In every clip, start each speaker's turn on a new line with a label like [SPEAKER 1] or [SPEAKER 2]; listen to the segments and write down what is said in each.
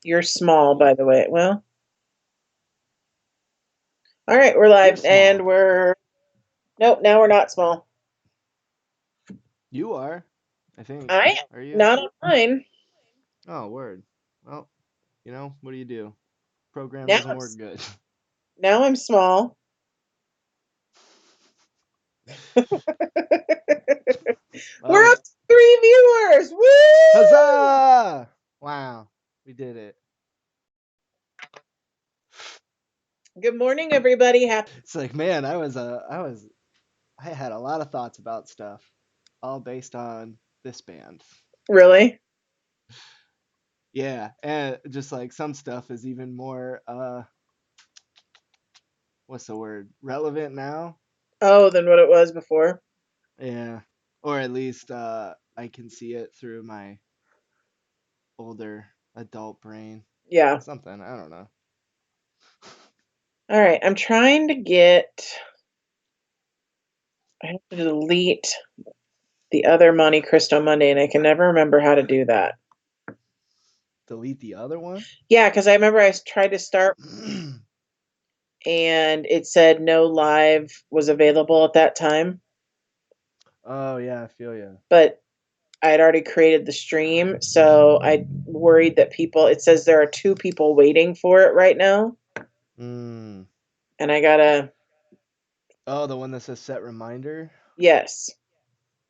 [SPEAKER 1] You're small, by the way. Well, all right, we're
[SPEAKER 2] You're
[SPEAKER 1] live, and
[SPEAKER 2] small.
[SPEAKER 1] nope, now we're not small.
[SPEAKER 2] You are, I think.
[SPEAKER 1] I
[SPEAKER 2] Are you?
[SPEAKER 1] not on mine.
[SPEAKER 2] Oh, word. Well, what do you do? Program
[SPEAKER 1] Now
[SPEAKER 2] doesn't
[SPEAKER 1] I'm
[SPEAKER 2] work good.
[SPEAKER 1] now I'm small. We're
[SPEAKER 2] Well,
[SPEAKER 1] up to 3 viewers. Woo!
[SPEAKER 2] huzzah! Wow, we did it.
[SPEAKER 1] Good morning, everybody. Happy.
[SPEAKER 2] It's like, man, I had a lot of thoughts about stuff, all based on this band.
[SPEAKER 1] Really?
[SPEAKER 2] Yeah, and just like some stuff is even more, what's the word? Relevant now?
[SPEAKER 1] Oh, than what it was before.
[SPEAKER 2] Yeah, or at least I can see it through my older adult brain.
[SPEAKER 1] Yeah.
[SPEAKER 2] Something, I don't know.
[SPEAKER 1] All right. I'm trying to get. I have to delete the other Monte Cristo Monday, and I can never remember how to do that.
[SPEAKER 2] Delete the other one?
[SPEAKER 1] Yeah, because I remember I tried to start and it said no live was available at that time,
[SPEAKER 2] Oh yeah, I feel you.
[SPEAKER 1] but I had already created the stream, so I worried that it says there are 2 people waiting for it right now,
[SPEAKER 2] Mm.
[SPEAKER 1] and I gotta,
[SPEAKER 2] Oh, the one that says set reminder?
[SPEAKER 1] yes.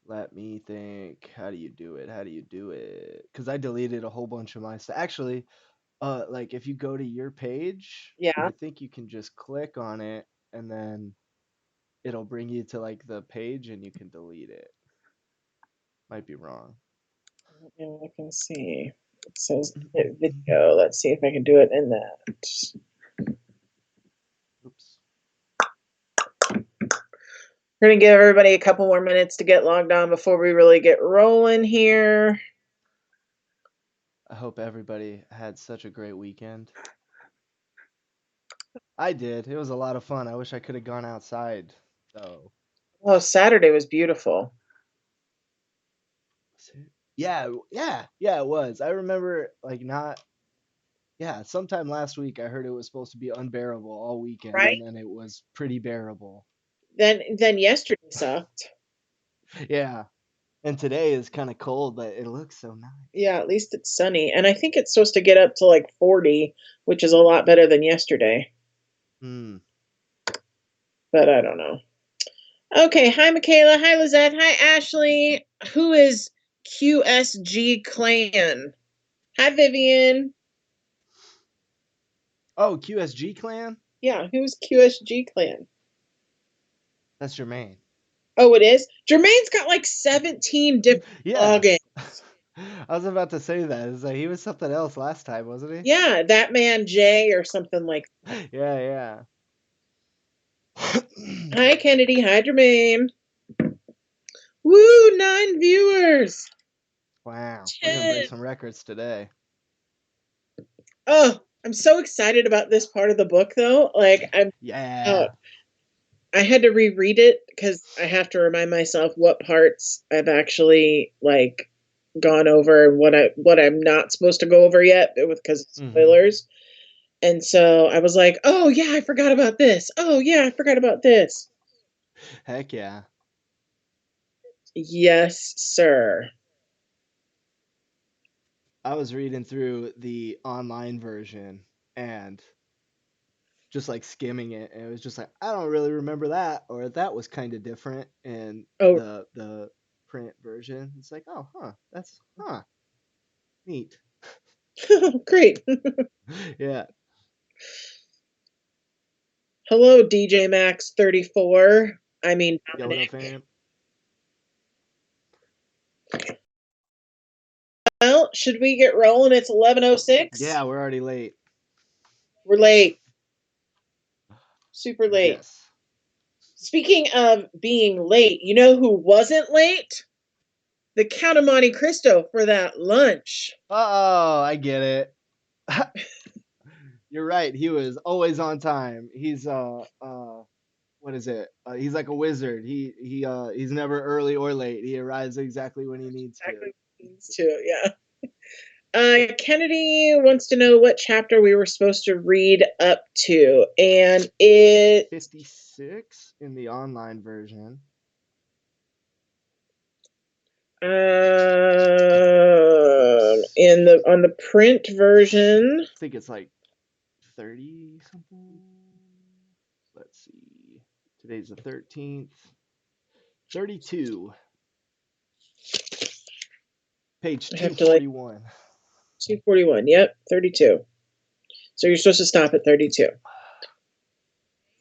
[SPEAKER 2] Let me think. How do you do it? How do you do it? Because I deleted a whole bunch of my stuff. Actually, like if you go to your page,
[SPEAKER 1] Yeah.
[SPEAKER 2] I think you can just click on it and then it'll bring you to like the page and you can delete it. Might be wrong.
[SPEAKER 1] And I can see. It says video. Let's see if I can do it in that.
[SPEAKER 2] Oops.
[SPEAKER 1] We're gonna give everybody a couple more minutes to get logged on before we really get rolling here.
[SPEAKER 2] I hope everybody had such a great weekend. I did. It was a lot of fun. I wish I could have gone outside though.
[SPEAKER 1] Oh, Saturday was beautiful.
[SPEAKER 2] Yeah, yeah, it was. I remember like not yeah, sometime last week I heard it was supposed to be unbearable all weekend
[SPEAKER 1] Right?
[SPEAKER 2] and then it was pretty bearable.
[SPEAKER 1] Then yesterday sucked.
[SPEAKER 2] Yeah. And today is kind of cold, but it looks so nice.
[SPEAKER 1] Yeah, at least it's sunny. And I think it's supposed to get up to like 40, which is a lot better than yesterday.
[SPEAKER 2] Hmm.
[SPEAKER 1] But I don't know. Okay, hi Michaela, hi Lizette, hi Ashley. Who is QSG Clan? Hi Vivian.
[SPEAKER 2] Oh, QSG clan?
[SPEAKER 1] Yeah, who's QSG Clan?
[SPEAKER 2] That's Jermaine.
[SPEAKER 1] Oh, it is? Jermaine's got like 17 different
[SPEAKER 2] Yeah.
[SPEAKER 1] logins.
[SPEAKER 2] I was about to say that. It's like he was something else last time, wasn't
[SPEAKER 1] Yeah, that man Jay or something like that.
[SPEAKER 2] he? Yeah, yeah.
[SPEAKER 1] Hi Kennedy, hi Jermaine. Woo, 9 viewers.
[SPEAKER 2] Wow. We're gonna break
[SPEAKER 1] 10.
[SPEAKER 2] some records today.
[SPEAKER 1] Oh, I'm so excited about this part of the book though. Like oh,
[SPEAKER 2] Yeah.
[SPEAKER 1] I had to reread it because I have to remind myself what parts I've actually like gone over and what I'm not supposed to go over yet because of
[SPEAKER 2] Mm-hmm.
[SPEAKER 1] spoilers. And so I was like, "Oh yeah, I forgot about this. Oh yeah, I forgot about this."
[SPEAKER 2] Heck yeah.
[SPEAKER 1] Yes, sir.
[SPEAKER 2] I was reading through the online version and just like skimming it, and it was just like I don't really remember that, or that was kind of different. And
[SPEAKER 1] Oh,
[SPEAKER 2] the print version, it's like, oh, huh, that's neat.
[SPEAKER 1] great.
[SPEAKER 2] Yeah.
[SPEAKER 1] Hello, DJ Max 34. I mean,
[SPEAKER 2] Yo, what up, fam?
[SPEAKER 1] well, should we get rolling? It's 11:06.
[SPEAKER 2] Yeah, we're already late.
[SPEAKER 1] We're late. Super late.
[SPEAKER 2] Yes.
[SPEAKER 1] Speaking of being late, you know who wasn't late? The Count of Monte Cristo for that lunch.
[SPEAKER 2] Oh, I get it. You're right. He was always on time. He's what is it? He's like a wizard. He's never early or late. He arrives exactly when he needs to.
[SPEAKER 1] Exactly what he needs to, yeah. Kennedy wants to know what chapter we were supposed to read up to, and it
[SPEAKER 2] 56 in the online version.
[SPEAKER 1] On the print version.
[SPEAKER 2] I think it's like 30 something. Let's see. Today's the 13th. 32. Page 241.
[SPEAKER 1] 241. Yep, 32. So you're supposed to stop at 32.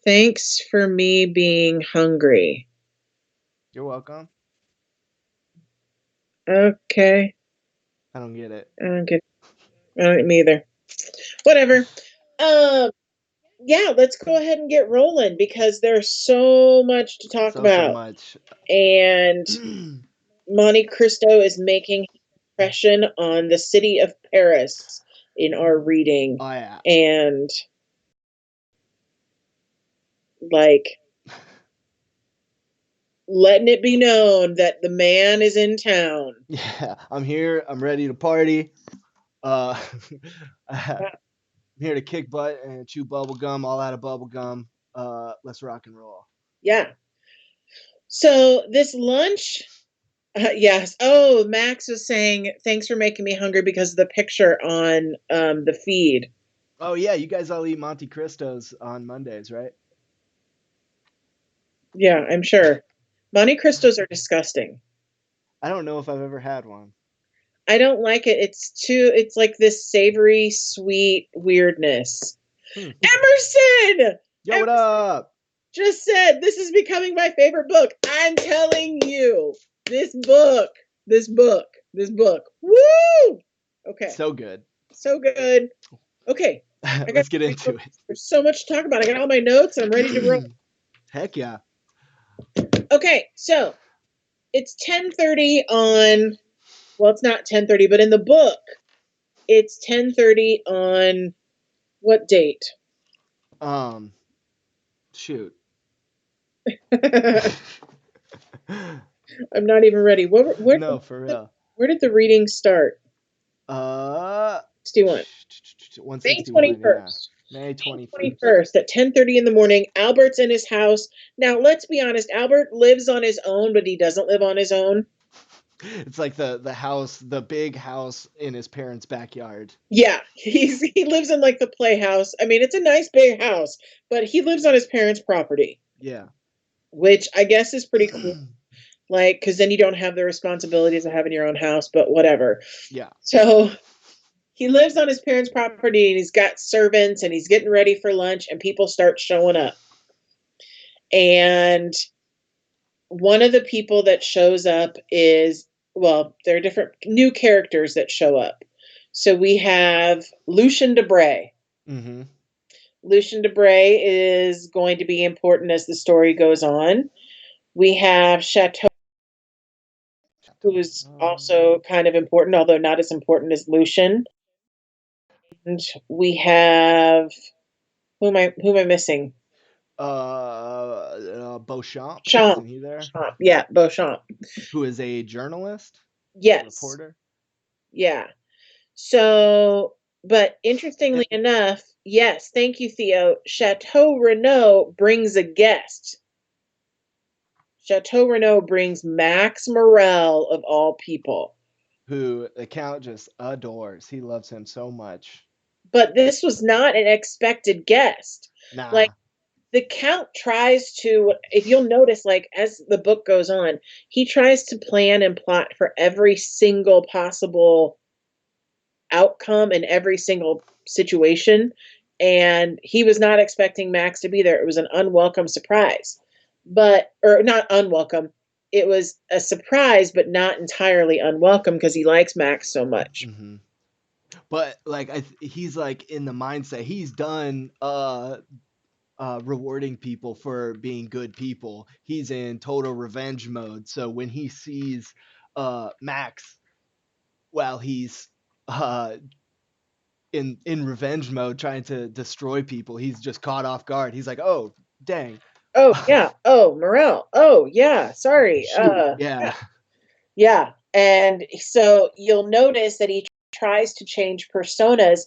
[SPEAKER 1] Thanks for me being hungry.
[SPEAKER 2] You're welcome.
[SPEAKER 1] Okay.
[SPEAKER 2] I don't get it.
[SPEAKER 1] I don't either. Whatever. Yeah, let's go ahead and get rolling because there's so much to talk about.
[SPEAKER 2] So much.
[SPEAKER 1] And Monte Cristo is making impression on the city of Paris in our reading.
[SPEAKER 2] Oh yeah.
[SPEAKER 1] And like letting it be known that the man is in town.
[SPEAKER 2] Yeah, I'm here. I'm ready to party. I'm here to kick butt and chew bubble gum, all out of bubble gum. Let's rock and roll.
[SPEAKER 1] Yeah. So this lunch, yes. Oh, Max was saying, thanks for making me hungry because of the picture on the feed.
[SPEAKER 2] Oh yeah, you guys all eat Monte Cristos on Mondays, right?
[SPEAKER 1] Yeah, I'm sure. Monte Cristos are disgusting.
[SPEAKER 2] I don't know if I've ever had one.
[SPEAKER 1] I don't like it. It's like this savory, sweet weirdness. Emerson!
[SPEAKER 2] Yo, what up?
[SPEAKER 1] Just said, this is becoming my favorite book. I'm telling you, this book. Woo! Okay.
[SPEAKER 2] So good.
[SPEAKER 1] So good. Okay.
[SPEAKER 2] Let's get into it.
[SPEAKER 1] There's so much to talk about. I got all my notes. I'm ready to roll.
[SPEAKER 2] Heck yeah.
[SPEAKER 1] Okay, so it's 10:30 on. Well, it's not 10:30, but in the book, it's 10:30 on what date?
[SPEAKER 2] Shoot.
[SPEAKER 1] I'm not even ready.
[SPEAKER 2] No, for real.
[SPEAKER 1] Where did the reading start?
[SPEAKER 2] 61. 161.
[SPEAKER 1] May 21st.
[SPEAKER 2] Yeah. May
[SPEAKER 1] 21st at 10:30 in the morning. Albert's in his house. Now, let's be honest. Albert lives on his own, but he doesn't live on his own.
[SPEAKER 2] It's like the house, the big house in his parents' backyard.
[SPEAKER 1] Yeah, he lives in like the playhouse. I mean, it's a nice big house, but he lives on his parents' property.
[SPEAKER 2] Yeah.
[SPEAKER 1] Which I guess is pretty cool. Like, because then you don't have the responsibilities of having your own house, but whatever.
[SPEAKER 2] Yeah.
[SPEAKER 1] So he lives on his parents' property and he's got servants and he's getting ready for lunch and people start showing up. And one of the people that shows up is, well, there are different new characters that show up. So we have Lucien Debray.
[SPEAKER 2] Mm-hmm.
[SPEAKER 1] Lucien Debray is going to be important as the story goes on. We have Chateau, who is also kind of important, although not as important as Lucien. And we have who am I missing?
[SPEAKER 2] Beauchamp.
[SPEAKER 1] Champ.
[SPEAKER 2] Isn't he there?
[SPEAKER 1] Champ. Yeah, Beauchamp.
[SPEAKER 2] Who is a journalist?
[SPEAKER 1] Yes.
[SPEAKER 2] A reporter?
[SPEAKER 1] Yeah. So, but interestingly enough, yes, thank you, Theo. Chateau Renaud brings a guest. Chateau Renaud brings Max Morel, of all people.
[SPEAKER 2] Who the Count just adores. He loves him so much.
[SPEAKER 1] But this was not an expected guest.
[SPEAKER 2] Nah.
[SPEAKER 1] Like, the Count tries to, if you'll notice, like, as the book goes on, he tries to plan and plot for every single possible outcome in every single situation. And he was not expecting Max to be there. It was an unwelcome surprise. Or not unwelcome. It was a surprise, but not entirely unwelcome because he likes Max so much.
[SPEAKER 2] Mm-hmm. But like he's like in the mindset he's done rewarding people for being good people. He's in total revenge mode. So when he sees Max while he's in revenge mode trying to destroy people, he's just caught off guard. He's like, "Oh, dang.
[SPEAKER 1] Oh, yeah. Oh, Morel. Oh, yeah. Sorry.
[SPEAKER 2] Yeah.
[SPEAKER 1] Yeah. And so you'll notice that he tries to change personas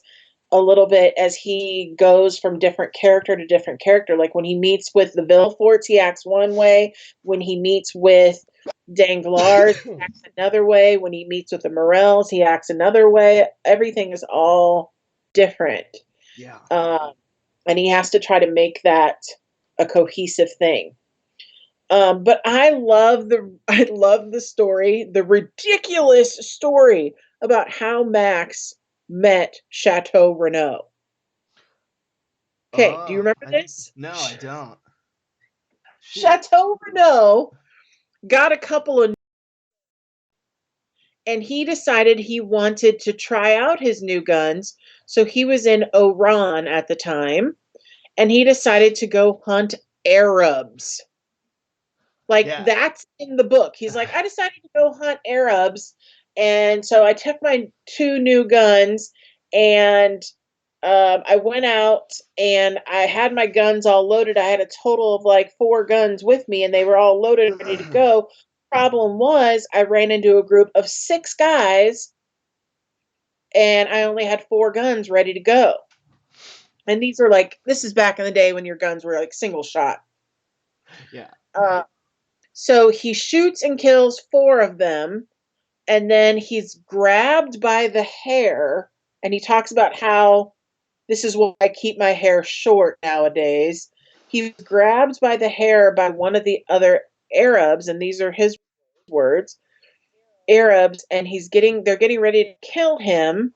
[SPEAKER 1] a little bit as he goes from different character to different character. Like when he meets with the Villeforts, he acts one way. When he meets with Danglars, he acts another way. When he meets with the Morels, he acts another way. Everything is all different.
[SPEAKER 2] Yeah.
[SPEAKER 1] Um, and he has to try to make that a cohesive thing. But I love the story, the ridiculous story about how Max met Chateau Renaud. Okay, do you
[SPEAKER 2] Oh,
[SPEAKER 1] remember
[SPEAKER 2] I
[SPEAKER 1] this?
[SPEAKER 2] no, I don't. Shoot.
[SPEAKER 1] Chateau Renaud got a couple of, and he decided he wanted to try out his new guns. So he was in Oran at the time, and he decided to go hunt Arabs. Like
[SPEAKER 2] Yeah.
[SPEAKER 1] that's in the book. He's like, I decided to go hunt Arabs, and so I took my two new guns, and I went out and I had my guns all loaded. I had a total of like four guns with me, and they were all loaded and ready to go. Problem was, I ran into a group of six guys, and I only had four guns ready to go. And these are like, this is back in the day when your guns were like single shot.
[SPEAKER 2] Yeah.
[SPEAKER 1] Uh, so he shoots and kills four of them, and then he's grabbed by the hair, and he talks about how this is why I keep my hair short nowadays. He was grabbed by the hair by one of the other Arabs, and these are his words, Arabs, and they're getting ready to kill him,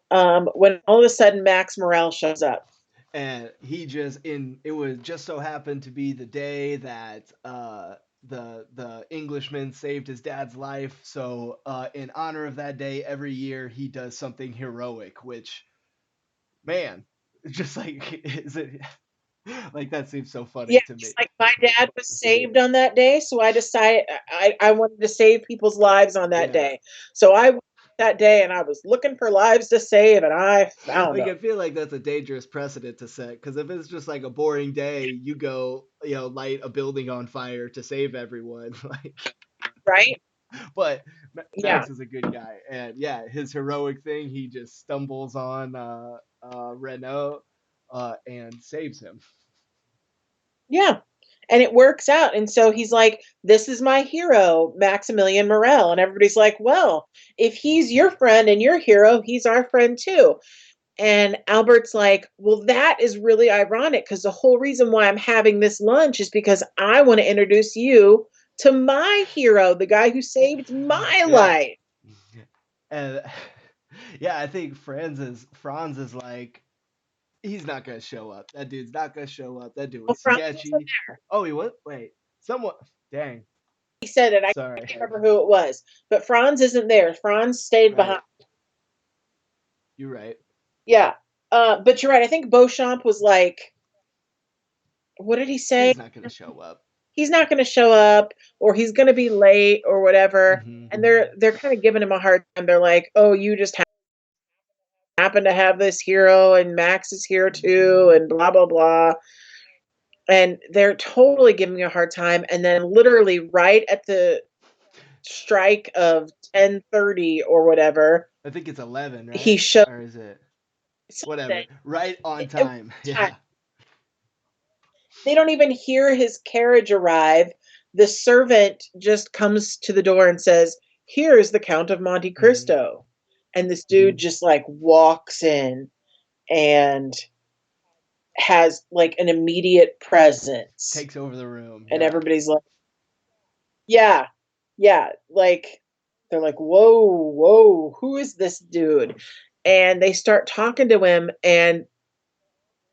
[SPEAKER 1] when all of a sudden Max Morel shows up.
[SPEAKER 2] And it was just so happened to be the day that the Englishman saved his dad's life. So in honor of that day, every year he does something heroic, which man, just like is it like that seems so
[SPEAKER 1] Yeah,
[SPEAKER 2] funny to
[SPEAKER 1] he's
[SPEAKER 2] me.
[SPEAKER 1] like, my dad was saved on that day, so I decided I wanted to save people's lives on that
[SPEAKER 2] Yeah.
[SPEAKER 1] day. So I went that day and I was looking for lives to save, and I found
[SPEAKER 2] Like
[SPEAKER 1] them.
[SPEAKER 2] I feel like that's a dangerous precedent to set because if it's just like a boring day, you go, light a building on fire to save everyone. Like,
[SPEAKER 1] Right?
[SPEAKER 2] but
[SPEAKER 1] Yeah.
[SPEAKER 2] Max is a good guy, and yeah, his heroic thing, he just stumbles on Renault and saves him.
[SPEAKER 1] Yeah. And it works out. And so he's like, this is my hero, Maximilian Morel. And everybody's like, well, if he's your friend and your hero, he's our friend too. And Albert's like, well, that is really ironic because the whole reason why I'm having this lunch is because I want to introduce you to my hero, the guy who saved my
[SPEAKER 2] Yeah,
[SPEAKER 1] life.
[SPEAKER 2] and yeah, I think Franz is like, he's not gonna show up. That dude's not gonna show up. That dude
[SPEAKER 1] Well,
[SPEAKER 2] was
[SPEAKER 1] Franz isn't
[SPEAKER 2] sketchy.
[SPEAKER 1] there.
[SPEAKER 2] Oh, he what? Wait, someone. Dang.
[SPEAKER 1] He said it. I
[SPEAKER 2] Sorry.
[SPEAKER 1] can't remember who it was, but Franz isn't there. Franz stayed
[SPEAKER 2] Right.
[SPEAKER 1] behind.
[SPEAKER 2] You're right.
[SPEAKER 1] Yeah. But you're right. I think Beauchamp was like, what did he say?
[SPEAKER 2] He's not gonna show up.
[SPEAKER 1] He's not going to show up, or he's going to be late or whatever.
[SPEAKER 2] Hmm.
[SPEAKER 1] And they're kind of giving him a hard time. They're like, "Oh, you just happen to have this hero, and Max is here too, and blah blah blah." And they're totally giving me a hard time. And then, literally, right at the strike of 10:30 or whatever,
[SPEAKER 2] I think it's 11,
[SPEAKER 1] he
[SPEAKER 2] right?
[SPEAKER 1] shows
[SPEAKER 2] Or is it
[SPEAKER 1] something.
[SPEAKER 2] whatever? Right on
[SPEAKER 1] It was
[SPEAKER 2] time.
[SPEAKER 1] time.
[SPEAKER 2] Yeah.
[SPEAKER 1] They don't even hear his carriage arrive. The servant just comes to the door and says, "Here's the Count of Monte
[SPEAKER 2] Hmm.
[SPEAKER 1] Cristo." And this dude just like walks in and has like an immediate presence.
[SPEAKER 2] Takes over the room.
[SPEAKER 1] And
[SPEAKER 2] Yeah.
[SPEAKER 1] everybody's like, yeah, yeah. Like, they're like, whoa, whoa, who is this dude? And they start talking to him, and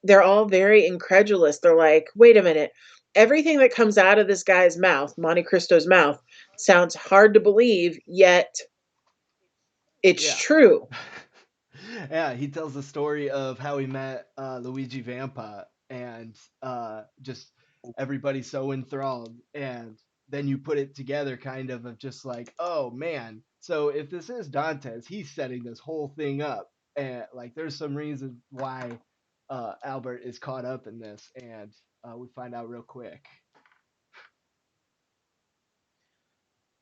[SPEAKER 1] they're all very incredulous. They're like, wait a minute. Everything that comes out of this guy's mouth, Monte Cristo's mouth, sounds hard to believe, yet it's
[SPEAKER 2] Yeah.
[SPEAKER 1] true.
[SPEAKER 2] Yeah, he tells the story of how he met Luigi Vampa and just everybody's so enthralled. And then you put it together kind of just like, oh man, so if this is Dantes, he's setting this whole thing up. And like there's some reason why Albert is caught up in this. And we find out real quick.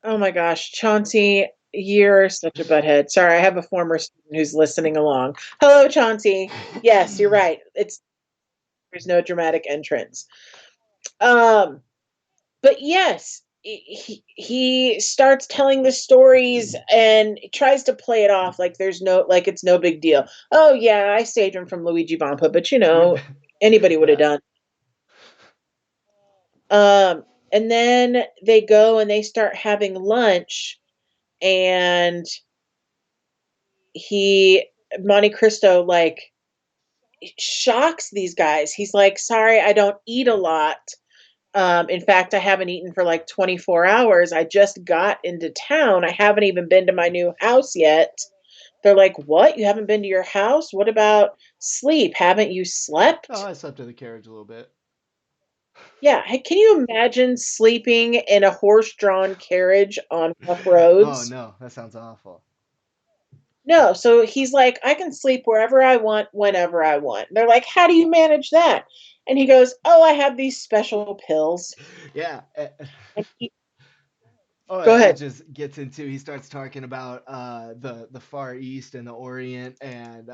[SPEAKER 1] Oh my gosh, Chauncey, You're such a butthead. Sorry, I have a former student who's listening along. Hello, Chauncey. Yes, you're right. There's no dramatic entrance. Um, but yes, he starts telling the stories and tries to play it off like like it's no big deal. Oh yeah, I saved him from Luigi Vampa, but anybody would have
[SPEAKER 2] Yeah.
[SPEAKER 1] done. And then they go and they start having lunch, and he Monte Cristo like shocks these guys. He's like, "Sorry, I don't eat a lot. In fact, I haven't eaten for like 24 hours. I just got into town. I haven't even been to my new house yet." They're like, "What? You haven't been to your house? What about sleep? Haven't you
[SPEAKER 2] Oh,
[SPEAKER 1] slept?"
[SPEAKER 2] I slept in the carriage a little bit.
[SPEAKER 1] Yeah. Hey, can you imagine sleeping in a horse-drawn carriage on rough
[SPEAKER 2] Oh
[SPEAKER 1] roads?
[SPEAKER 2] no, that sounds awful.
[SPEAKER 1] No. So he's like, "I can sleep wherever I want, whenever I want." They're like, "How do you manage that?" And he goes, "Oh, I have these special pills."
[SPEAKER 2] Yeah.
[SPEAKER 1] And
[SPEAKER 2] Oh,
[SPEAKER 1] go
[SPEAKER 2] it
[SPEAKER 1] ahead.
[SPEAKER 2] just gets into he starts talking about the Far East and the Orient and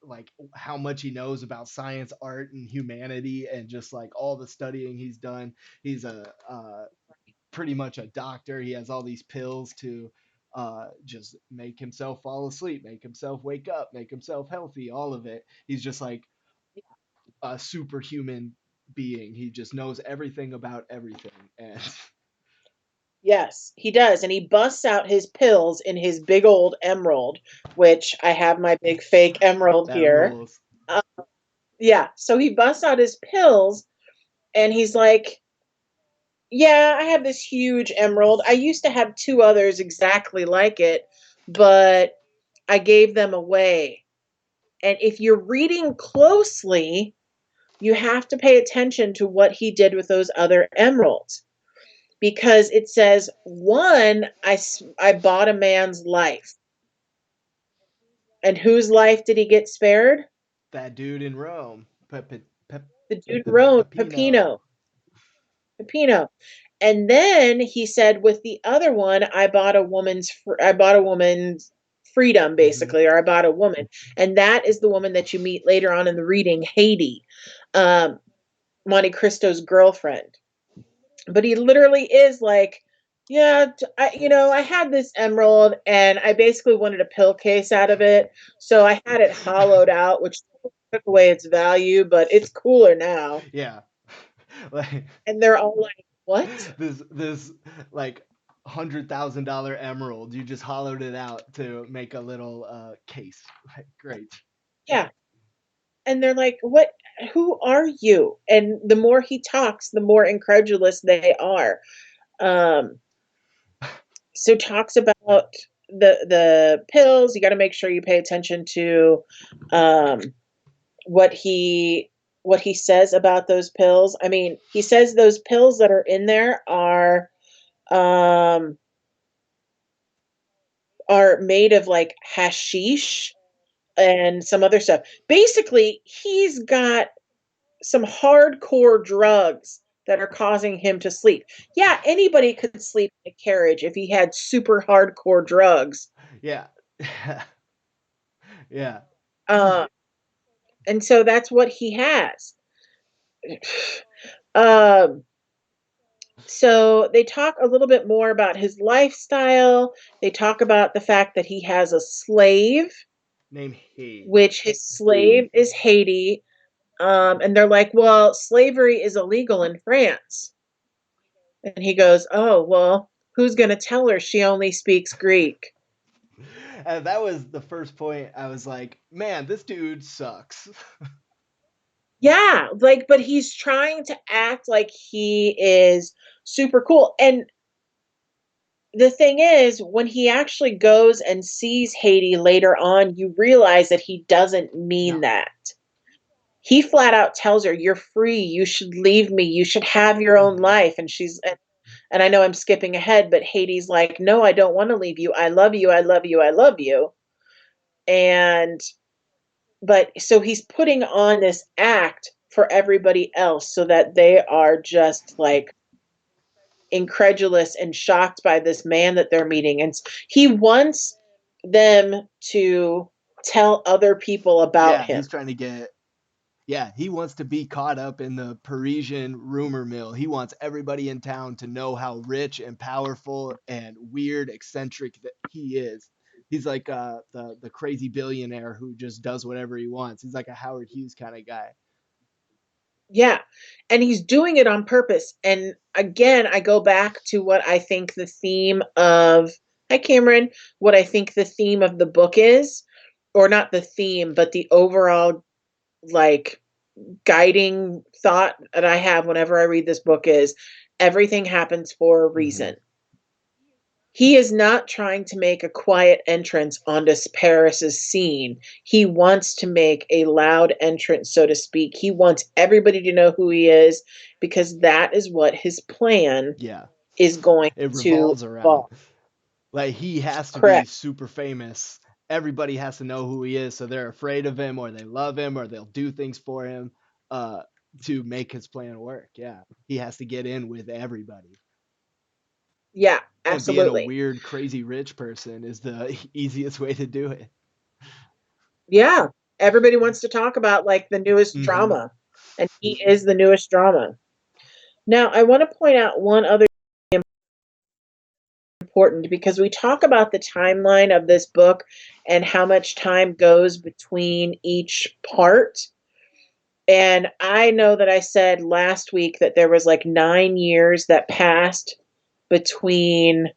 [SPEAKER 2] like how much he knows about science, art, and humanity, and just like all the studying he's done. He's a pretty much a doctor. He has all these pills to just make himself fall asleep, make himself wake up, make himself healthy. All of it. He's just like a superhuman being. He just knows everything about everything, and
[SPEAKER 1] Yes, he does, and he busts out his pills in his big old emerald, which I have my big fake emerald
[SPEAKER 2] that
[SPEAKER 1] here.
[SPEAKER 2] rules.
[SPEAKER 1] Uh, yeah, so he busts out his pills, and he's like, "Yeah, I have this huge emerald. I used to have two others exactly like it, but I gave them away." And if you're reading closely, you have to pay attention to what he did with those other emeralds, because it says, one, I bought a man's life. And whose life did he get spared?
[SPEAKER 2] That dude in Rome,
[SPEAKER 1] The dude wrote
[SPEAKER 2] Peppino.
[SPEAKER 1] Peppino. And then he said, with the other one, I bought a woman's freedom,
[SPEAKER 2] Hmm.
[SPEAKER 1] basically, or I bought a woman, and that is the woman that you meet later on in the reading, Haiti, um, Monte Cristo's girlfriend. But he literally is like, "Yeah, I had this emerald, and I basically wanted a pill case out of it, so I had it hollowed out, which took away its value, but it's cooler now."
[SPEAKER 2] Yeah, like
[SPEAKER 1] And they're all like, "What?"
[SPEAKER 2] this like $100,000 emerald. You just hollowed it out to make a little case. Like, great.
[SPEAKER 1] Yeah. And they're like, "What? Who are you?" And the more he talks, the more incredulous they are. Um, so talks about the pills. You got to make sure you pay attention to um, what he says about those pills. I mean, he says those pills that are in there um, are made of like hashish and some other stuff. Basically, he's got some hardcore drugs that are causing him to sleep. Yeah, anybody could sleep in a carriage if he had super hardcore drugs.
[SPEAKER 2] Yeah. Yeah.
[SPEAKER 1] Uh, and so that's what he has. Um, so they talk a little bit more about his lifestyle. They talk about the fact that he has a slave,
[SPEAKER 2] Name Haiti.
[SPEAKER 1] which his slave is Haiti. And they're like, "Well, slavery is illegal in France." And he goes, "Oh, well, who's going to tell her she only speaks Greek?"
[SPEAKER 2] And that was the first point I was like, man, this dude sucks.
[SPEAKER 1] Yeah, like, but he's trying to act like he is super cool. And the thing is, when he actually goes and sees Haiti later on, you realize that he doesn't mean
[SPEAKER 2] No.
[SPEAKER 1] that. He flat out tells her, "You're free. You should leave me. You should have your own
[SPEAKER 2] Hmm.
[SPEAKER 1] life." And I know I'm skipping ahead, but Haiti's like, "No, I don't want to leave you. I love you. I love you. I love you." And but so he's putting on this act for everybody else so that they are just like incredulous and shocked by this man that they're meeting, and he wants them to tell other people about
[SPEAKER 2] Yeah,
[SPEAKER 1] him.
[SPEAKER 2] he's trying to get. Yeah, he wants to be caught up in the Parisian rumor mill. He wants everybody in town to know how rich and powerful and weird, eccentric that he is. He's like the crazy billionaire who just does whatever he wants. He's like a Howard Hughes kind of guy.
[SPEAKER 1] Yeah, and he's doing it on purpose, and again, I go back to what I think the theme of Hi, Cameron. What I think the theme of the book is, or not the theme, but the overall, like, guiding thought that I have whenever I read this book is, everything happens for a
[SPEAKER 2] Mm-hmm.
[SPEAKER 1] reason. He is not trying to make a quiet entrance onto Paris's scene. He wants to make a loud entrance, so to speak. He wants everybody to know who he is because that is what his plan
[SPEAKER 2] Yeah,
[SPEAKER 1] is going
[SPEAKER 2] it
[SPEAKER 1] to
[SPEAKER 2] revolves around.
[SPEAKER 1] involve.
[SPEAKER 2] Like he has to be
[SPEAKER 1] Correct.
[SPEAKER 2] super famous. Everybody has to know who he is, so they're afraid of him, or they love him, or they'll do things for him uh, to make his plan work. Yeah, he has to get in with everybody.
[SPEAKER 1] Yeah,
[SPEAKER 2] And being a
[SPEAKER 1] absolutely.
[SPEAKER 2] weird, crazy rich person is the easiest way to do it.
[SPEAKER 1] Yeah. Everybody wants to talk about like the newest
[SPEAKER 2] Mm-hmm.
[SPEAKER 1] drama, and he is the newest drama. Now, I want to point out one other important because we talk about the timeline of this book and how much time goes between each part. And I know that I said last week that there was like 9 years that passed between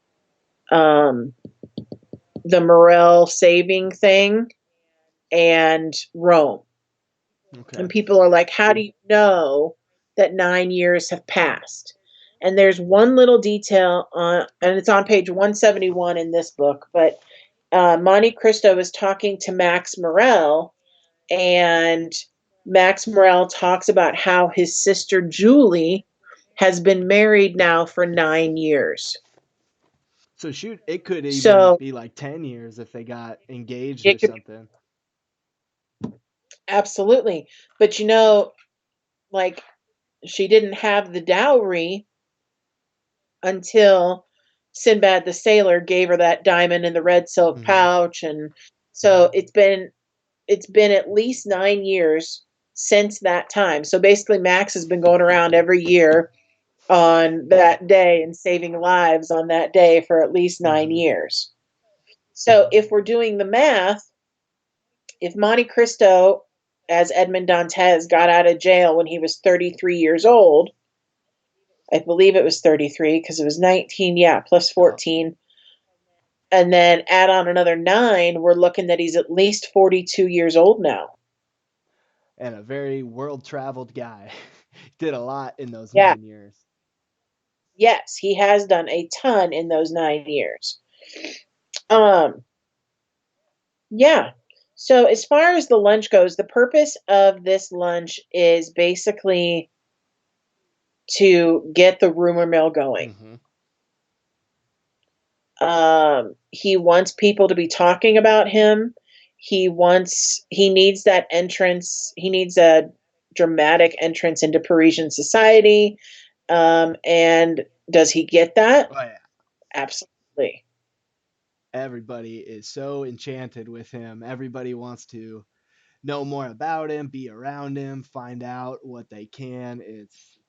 [SPEAKER 1] um, the Morel saving thing and Rome.
[SPEAKER 2] Okay.
[SPEAKER 1] And people are like, how do you know that 9 years have passed? And there's one little detail on, and it's on page 171 in this book, but Monte Cristo is talking to Max Morel, and Max Morel talks about how his sister Julie has been married now for 9 years.
[SPEAKER 2] So shoot, it could even
[SPEAKER 1] So
[SPEAKER 2] be like 10 years if they got engaged or
[SPEAKER 1] it could be
[SPEAKER 2] something.
[SPEAKER 1] absolutely, but like she didn't have the dowry until Sinbad the sailor gave her that diamond in the red silk
[SPEAKER 2] Mm-hmm.
[SPEAKER 1] pouch, and so it's been at least 9 years since that time. So basically, Max has been going around every year on that day and saving lives on that day for at least nine
[SPEAKER 2] Mm-hmm.
[SPEAKER 1] years. So if we're doing the math, if Monte Cristo, as Edmond Dantes, got out of jail when he was 33 years old, I believe it was 33 because it was 19, yeah, plus
[SPEAKER 2] Yep.
[SPEAKER 1] 14, and then add on another nine, we're looking that he's at least 42 years old now.
[SPEAKER 2] And a very world traveled guy. Did a lot in those
[SPEAKER 1] Yeah,
[SPEAKER 2] 9 years.
[SPEAKER 1] yes, he has done a ton in those 9 years. Um, yeah. So as far as the lunch goes, the purpose of this lunch is basically to get the rumor mill going.
[SPEAKER 2] Mm-hmm.
[SPEAKER 1] He wants people to be talking about him. He needs that entrance. He needs a dramatic entrance into Parisian society. And does he get that?
[SPEAKER 2] Oh yeah.
[SPEAKER 1] Absolutely.
[SPEAKER 2] Everybody is so enchanted with him. Everybody wants to know more about him, be around him, find out what they can. It's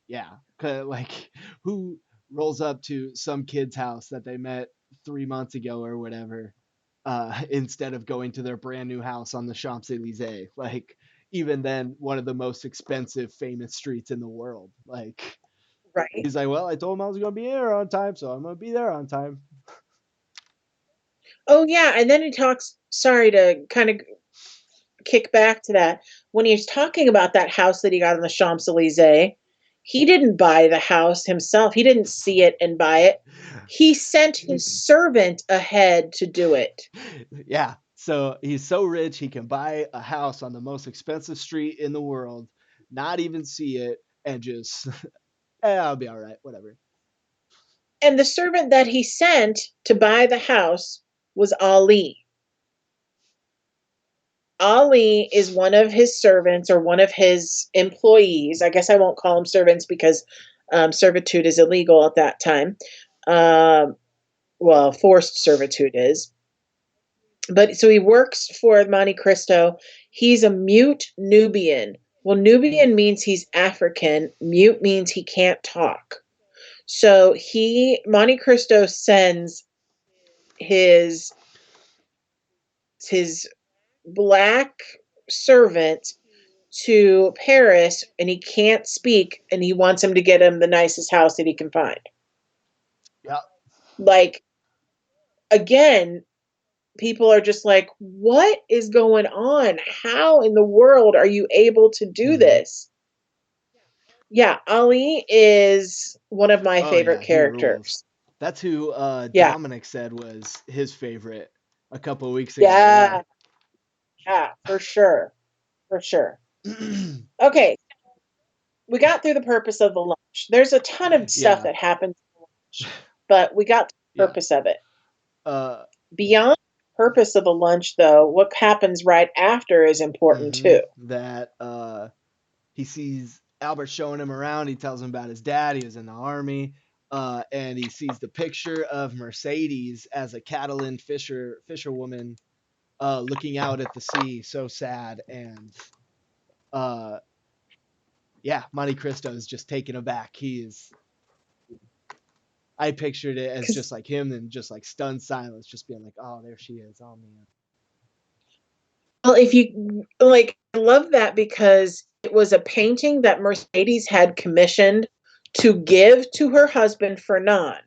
[SPEAKER 2] yeah, 'cause, like who rolls up to some kid's house that they met 3 months ago or whatever, instead of going to their brand new house on the Champs Elysees. Like even then, one of the most expensive, famous streets in the world. Like
[SPEAKER 1] Right.
[SPEAKER 2] he's like, well, I told him I was gonna be here on time, so I'm gonna be there on time.
[SPEAKER 1] Oh yeah, and then he talks, sorry to kind of kick back to that. When he's talking about that house that he got on the Champs-Elysees, he didn't buy the house himself. He didn't see it and buy it. He sent his servant ahead to do it.
[SPEAKER 2] Yeah. So he's so rich he can buy a house on the most expensive street in the world, not even see it, and just I'll be all right, whatever.
[SPEAKER 1] And the servant that he sent to buy the house was Ali. Ali is one of his servants or one of his employees. I guess I won't call them servants because Servitude is illegal at that time. Um, well, forced servitude is. But so he works for Monte Cristo. He's a mute Nubian. Well, Nubian means he's African. Mute means he can't talk. So Monte Cristo sends his his black servant to Paris, and he can't speak, and he wants him to get him the nicest house that he can find.
[SPEAKER 2] Yeah.
[SPEAKER 1] Like, again, people are just like, what is going on? How in the world are you able to do
[SPEAKER 2] Hmm.
[SPEAKER 1] this? Yeah, Ali is one of my
[SPEAKER 2] Oh yeah,
[SPEAKER 1] favorite
[SPEAKER 2] he rules.
[SPEAKER 1] characters.
[SPEAKER 2] That's who
[SPEAKER 1] Yeah.
[SPEAKER 2] Dominic said was his favorite a couple weeks ago. Yeah.
[SPEAKER 1] Yeah. Yeah, for sure. For sure. Okay, we got through the purpose of the lunch. There's a ton of stuff
[SPEAKER 2] Yeah.
[SPEAKER 1] that happens in the lunch, but we got to the
[SPEAKER 2] Yeah.
[SPEAKER 1] purpose of it.
[SPEAKER 2] Uh.
[SPEAKER 1] Beyond the purpose of the lunch, though, what happens right after is important too.
[SPEAKER 2] That he sees Albert showing him around. He tells him about his dad. He was in the army. And he sees the picture of Mercedes as a Catalan fisherwoman looking out at the sea, so sad. And uh, yeah, Monte Cristo is just taken aback. He is. I pictured it as
[SPEAKER 1] Because
[SPEAKER 2] just like him and just like stunned silence, just being like, "Oh, there she is. Oh man."
[SPEAKER 1] well, if you like, I love that because it was a painting that Mercedes had commissioned to give to her husband Fernand.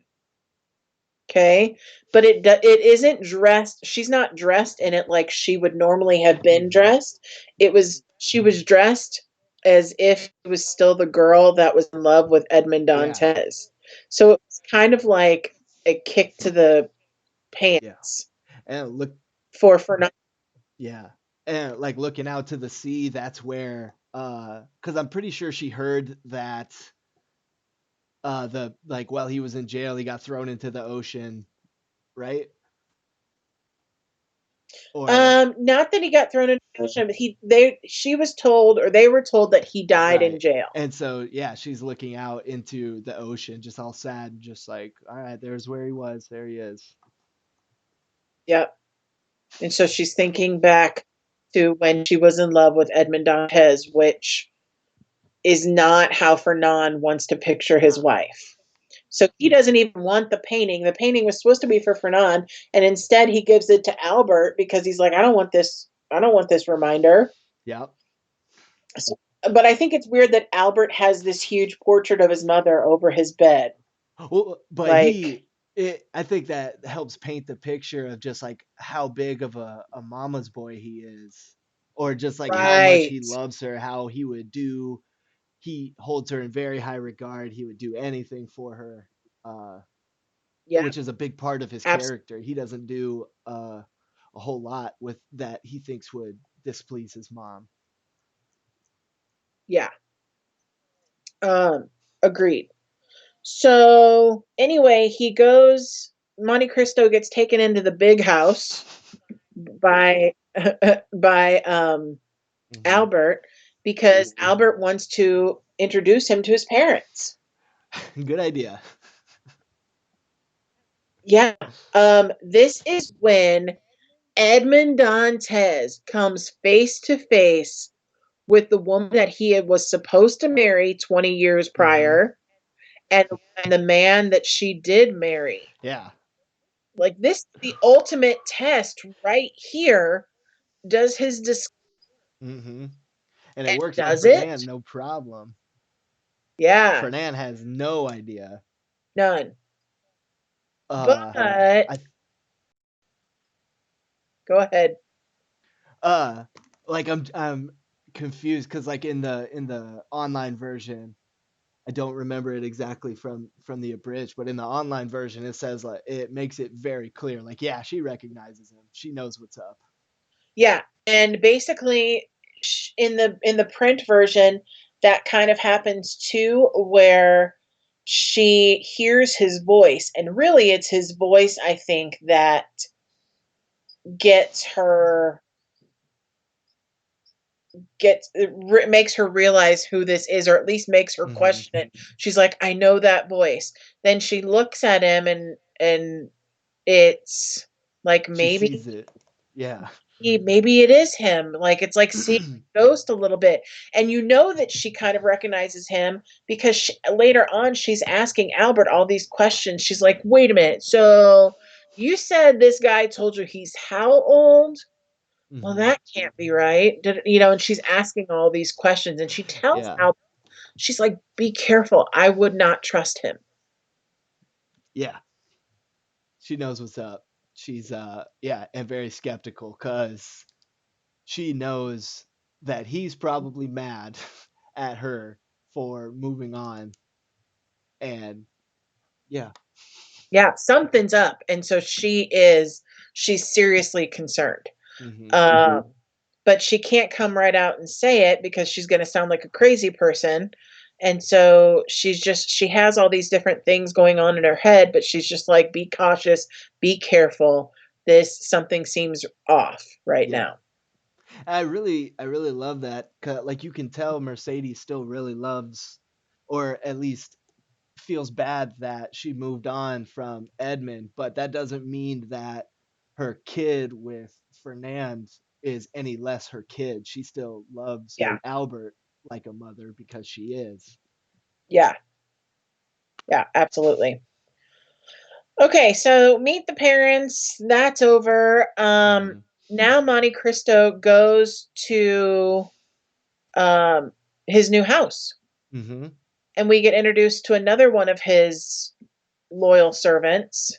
[SPEAKER 1] Okay, but it isn't dressed. She's not dressed in it like she would normally have been
[SPEAKER 2] Hmm.
[SPEAKER 1] dressed. She was dressed as if it was still the girl that was in love with Edmond
[SPEAKER 2] Yeah,
[SPEAKER 1] Dantes. So it's kind of like a kick to the
[SPEAKER 2] yeah,
[SPEAKER 1] pants
[SPEAKER 2] and look,
[SPEAKER 1] for Fernand.
[SPEAKER 2] yeah, and like looking out to the sea. That's where, because I'm pretty sure she heard that the like while he was in jail, he got thrown into the ocean, right? Or
[SPEAKER 1] Not that he got thrown into the ocean, but she was told, or they were told, that he died in
[SPEAKER 2] right.
[SPEAKER 1] jail.
[SPEAKER 2] And so yeah, she's looking out into the ocean, just all sad, and just like, all right, there's where he was. There he is.
[SPEAKER 1] Yep. And so she's thinking back to when she was in love with Edmond Dantes, which is not how Fernand wants to picture his wife. So he doesn't even want the painting. The painting was supposed to be for Fernand, and instead he gives it to Albert because he's like, I don't want this. I don't want this reminder.
[SPEAKER 2] Yep.
[SPEAKER 1] So, but I think it's weird that Albert has this huge portrait of his mother over his bed.
[SPEAKER 2] Well, but
[SPEAKER 1] Like,
[SPEAKER 2] I think that helps paint the picture of just like how big of a mama's boy he is, or just like how much
[SPEAKER 1] right.
[SPEAKER 2] he loves her, how he would do. He holds her in very high regard. He would do anything for her, uh,
[SPEAKER 1] Yeah,
[SPEAKER 2] which is a big part of his
[SPEAKER 1] absolutely.
[SPEAKER 2] character. He doesn't do a whole lot with that he thinks would displease his mom.
[SPEAKER 1] Yeah. Agreed. So anyway, Monte Cristo gets taken into the big house by by
[SPEAKER 2] Hmm.
[SPEAKER 1] Albert because Albert wants to introduce him to his parents.
[SPEAKER 2] Good idea.
[SPEAKER 1] Yeah. This is when Edmond Dantes comes face to face with the woman that was supposed to marry 20 years
[SPEAKER 2] Hmm.
[SPEAKER 1] prior, and, and the man that she did marry.
[SPEAKER 2] Yeah.
[SPEAKER 1] Like, this is the ultimate test right here. Does his
[SPEAKER 2] Hmm. And it
[SPEAKER 1] and
[SPEAKER 2] works on
[SPEAKER 1] does
[SPEAKER 2] Fernand,
[SPEAKER 1] it?
[SPEAKER 2] no problem.
[SPEAKER 1] Yeah,
[SPEAKER 2] Fernand has no idea.
[SPEAKER 1] none.
[SPEAKER 2] Uh,
[SPEAKER 1] But
[SPEAKER 2] I
[SPEAKER 1] go ahead.
[SPEAKER 2] uh like I'm confused because like in the online version, I don't remember it exactly from the abridged, but in the online version it says like it makes it very clear, like yeah, she recognizes him, she knows what's up.
[SPEAKER 1] Yeah, and basically in the print version that kind of happens too, where she hears his voice, and really it's his voice, I think, that gets her makes her realize who this is, or at least makes her
[SPEAKER 2] Hmm.
[SPEAKER 1] question it. She's like, I know that voice. Then she looks at him, and it's like
[SPEAKER 2] She
[SPEAKER 1] maybe
[SPEAKER 2] sees it. Yeah.
[SPEAKER 1] maybe it is him. Like it's like seeing a ghost a little bit. And you know that she kind of recognizes him because later on she's asking Albert all these questions. She's like, wait a minute. So you said this guy told you he's how old? Well,
[SPEAKER 2] Hmm.
[SPEAKER 1] that can't be right. And she's asking all these questions and she tells
[SPEAKER 2] Yeah.
[SPEAKER 1] Albert, she's like, be careful. I would not trust him.
[SPEAKER 2] Yeah. She knows what's up. She's yeah, and very skeptical because she knows that he's probably mad at her for moving on. And yeah.
[SPEAKER 1] Yeah, something's up. And so she's seriously concerned.
[SPEAKER 2] Hmm.
[SPEAKER 1] Um, but she can't come right out and say it because she's going to sound like a crazy person. And so she has all these different things going on in her head, but she's just like, be cautious, be careful. Something seems off right
[SPEAKER 2] Yeah.
[SPEAKER 1] now.
[SPEAKER 2] I really love that. Like you can tell Mercedes still really loves, or at least feels bad that she moved on from Edmund, but that doesn't mean that her kid with Fernand is any less her kid. She still loves
[SPEAKER 1] Yeah.
[SPEAKER 2] Albert like a mother because she is.
[SPEAKER 1] Yeah. Yeah, absolutely. Okay, so meet the parents. That's over.
[SPEAKER 2] Hmm.
[SPEAKER 1] Now Monte Cristo goes to um his new house,
[SPEAKER 2] Hmm.
[SPEAKER 1] and we get introduced to another one of his loyal servants.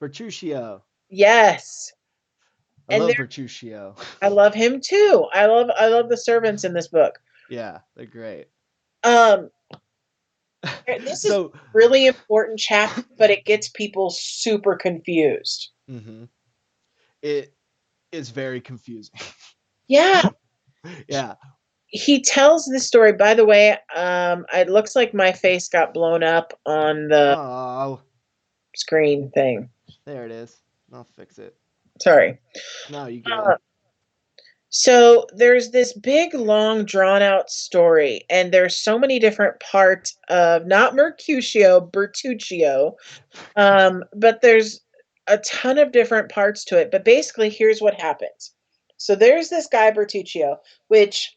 [SPEAKER 2] Bertuccio.
[SPEAKER 1] Yes.
[SPEAKER 2] I
[SPEAKER 1] And
[SPEAKER 2] love
[SPEAKER 1] there
[SPEAKER 2] Bertuccio.
[SPEAKER 1] I love him too. I love the servants in this book.
[SPEAKER 2] Yeah, they're great.
[SPEAKER 1] Um this is
[SPEAKER 2] So,
[SPEAKER 1] really important chapter, but it gets people super confused.
[SPEAKER 2] mhm, it is very confusing.
[SPEAKER 1] Yeah.
[SPEAKER 2] Yeah.
[SPEAKER 1] He tells this story. By the way, it looks like my face got blown up on the
[SPEAKER 2] Oh,
[SPEAKER 1] screen thing.
[SPEAKER 2] there it is. I'll fix it.
[SPEAKER 1] Sorry.
[SPEAKER 2] No, you
[SPEAKER 1] Uh,
[SPEAKER 2] good.
[SPEAKER 1] so there's this big, long, drawn out story, and there's so many different parts of not Mercutio, Bertuccio, but there's a ton of different parts to it. But basically, here's what happens. So there's this guy Bertuccio, which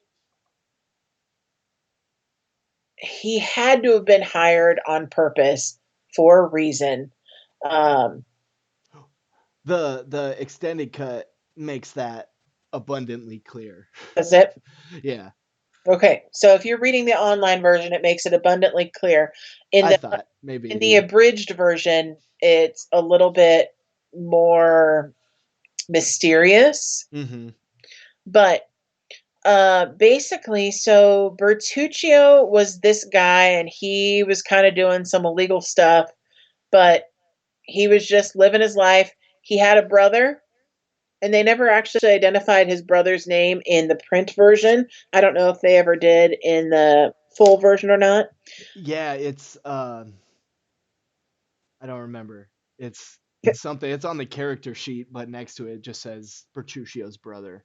[SPEAKER 1] he had to have been hired on purpose for a reason. Um,
[SPEAKER 2] The extended cut makes that abundantly clear.
[SPEAKER 1] Does it?
[SPEAKER 2] Yeah,
[SPEAKER 1] Okay, so if you're reading the online version, it makes it abundantly clear. In
[SPEAKER 2] I
[SPEAKER 1] the
[SPEAKER 2] thought maybe
[SPEAKER 1] in
[SPEAKER 2] it
[SPEAKER 1] the
[SPEAKER 2] did.
[SPEAKER 1] abridged version, it's a little bit more mysterious.
[SPEAKER 2] Mm-hmm.
[SPEAKER 1] But basically, so Bertuccio was this guy, and he was kind of doing some illegal stuff, but he was just living his life. He had a brother, and they never actually identified his brother's name in the print version. I don't know if they ever did in the full version or not.
[SPEAKER 2] Yeah, it's I don't remember. It's something. It's on the character sheet, but next to it just says Bertuccio's brother.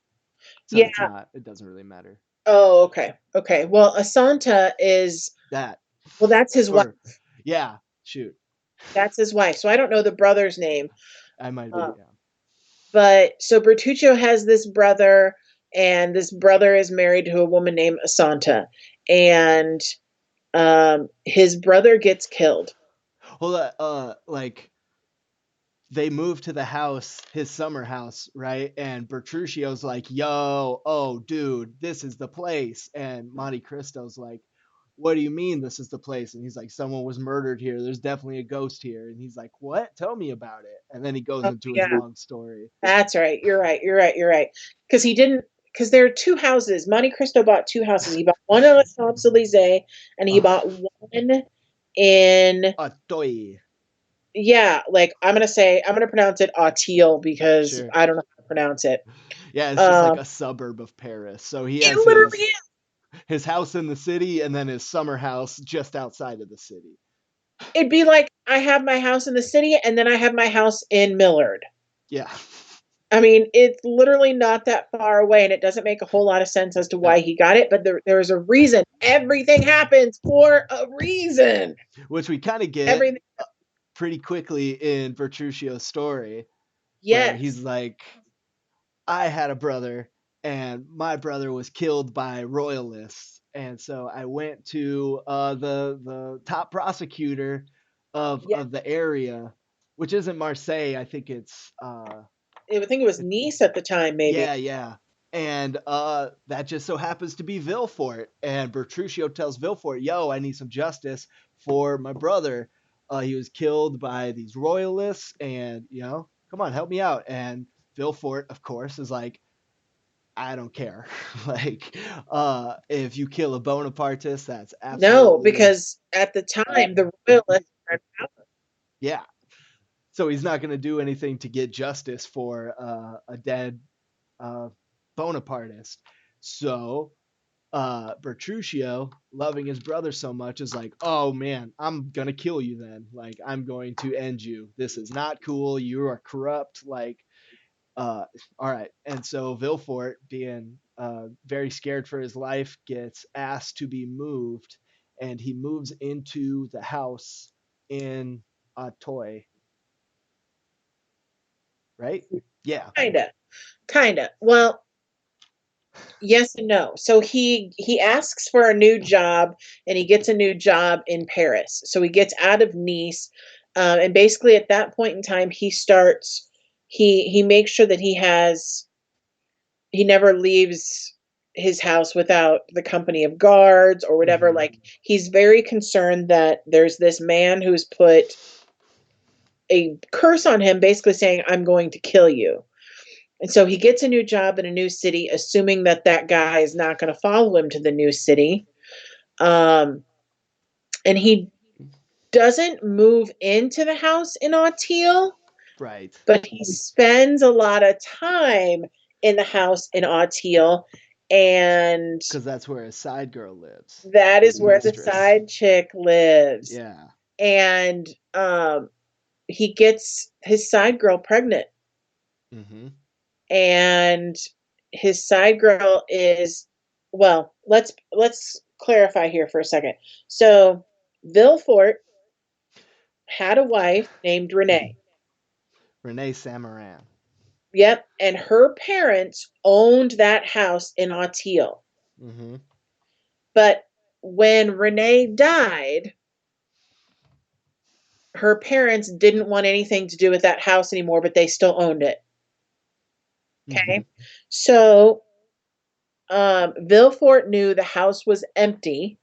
[SPEAKER 2] So
[SPEAKER 1] Yeah.
[SPEAKER 2] it's not. It doesn't really matter.
[SPEAKER 1] Oh, okay. Okay. Well, Asanta is
[SPEAKER 2] That
[SPEAKER 1] that's his wife.
[SPEAKER 2] or yeah, shoot.
[SPEAKER 1] That's his wife. So I don't know the brother's name.
[SPEAKER 2] I might be.
[SPEAKER 1] Uh,
[SPEAKER 2] Yeah.
[SPEAKER 1] but so Bertuccio has this brother, and this brother is married to a woman named Asanta, and his brother gets killed.
[SPEAKER 2] Hold on. Like they moved to the house, his summer house, right? And Bertruccio's like, "Yo, oh, dude, this is the place." And Monte Cristo's like, "What do you mean this is the place?" And he's like, "Someone was murdered here. There's definitely a ghost here." And he's like, "What? Tell me about it." And then he goes
[SPEAKER 1] Oh,
[SPEAKER 2] into his
[SPEAKER 1] yeah,
[SPEAKER 2] long story.
[SPEAKER 1] that's right. You're right. You're right. You're right. Because he didn't. Because there are two houses. Monte Cristo bought two houses. He bought one on the Champs Elysees, and he bought
[SPEAKER 2] Oh,
[SPEAKER 1] one in
[SPEAKER 2] Atoy.
[SPEAKER 1] yeah. Like I'm gonna pronounce it Auteuil because
[SPEAKER 2] Sure.
[SPEAKER 1] I don't know how to pronounce it.
[SPEAKER 2] Yeah, it's just like
[SPEAKER 1] Um,
[SPEAKER 2] a suburb of Paris. So he
[SPEAKER 1] it
[SPEAKER 2] has
[SPEAKER 1] literally
[SPEAKER 2] his house in the city and then his summer house just outside of the city.
[SPEAKER 1] it'd be like I have my house in the city and then I have my house in Millard.
[SPEAKER 2] Yeah.
[SPEAKER 1] I mean, it's literally not that far away, and it doesn't make a whole lot of sense as to
[SPEAKER 2] Yeah.
[SPEAKER 1] why he got it, but there's a reason. Everything happens for a reason.
[SPEAKER 2] Which we kind of get
[SPEAKER 1] Everything.
[SPEAKER 2] pretty quickly in Bertruccio's story, where he's
[SPEAKER 1] Yes.
[SPEAKER 2] like, I had a brother, and my brother was killed by royalists, and so I went to the top prosecutor
[SPEAKER 1] Yeah.
[SPEAKER 2] of the area, which isn't Marseille. I think
[SPEAKER 1] I think it was Nice at the time, maybe.
[SPEAKER 2] yeah, yeah. And that just so happens to be Villefort. And Bertruccio tells Villefort, yo, I need some justice for my brother. He was killed by these royalists, and, come on, help me out. And Villefort, of course, is like, I don't care. Like, if you kill a Bonapartist, that's
[SPEAKER 1] No,
[SPEAKER 2] absolutely,
[SPEAKER 1] because at the time the royalists were in power.
[SPEAKER 2] yeah. So he's not going to do anything to get justice for a dead uh, Bonapartist. So Bertruccio, loving his brother so much, is like, oh man, I'm gonna kill you then. Like, I'm going to end you. This is not cool. You are corrupt. Like, uh, all right. And so Villefort, being very scared for his life, gets asked to be moved, and he moves into the house in Auteuil, right? Yeah.
[SPEAKER 1] Kinda. Well, yes and no. So he asks for a new job, and he gets a new job in Paris. So he gets out of Nice, and basically at that point in time, he makes sure that he never leaves his house without the company of guards or whatever.
[SPEAKER 2] Mm-hmm.
[SPEAKER 1] Like, he's very concerned that there's this man who's put a curse on him, basically saying, "I'm going to kill you." And so he gets a new job in a new city, assuming that that guy is not going to follow him to the new city. Um, and he doesn't move into the house in Auteuil,
[SPEAKER 2] Right.
[SPEAKER 1] but he spends a lot of time in the house in Auteuil, and
[SPEAKER 2] Because that's where his side girl lives,
[SPEAKER 1] that is
[SPEAKER 2] his
[SPEAKER 1] where the
[SPEAKER 2] mistress.
[SPEAKER 1] side chick lives.
[SPEAKER 2] Yeah.
[SPEAKER 1] And he gets his side girl pregnant,
[SPEAKER 2] Mm-hmm.
[SPEAKER 1] and his side girl is, well, let's clarify here for a second. So Villefort had a wife named Renee.
[SPEAKER 2] Renee Samaran.
[SPEAKER 1] Yep, and her parents owned that house in Auteuil.
[SPEAKER 2] Mm-hmm.
[SPEAKER 1] But when Renee died, her parents didn't want anything to do with that house anymore, but they still owned it.
[SPEAKER 2] Mm-hmm.
[SPEAKER 1] Okay. So Villefort knew the house was empty,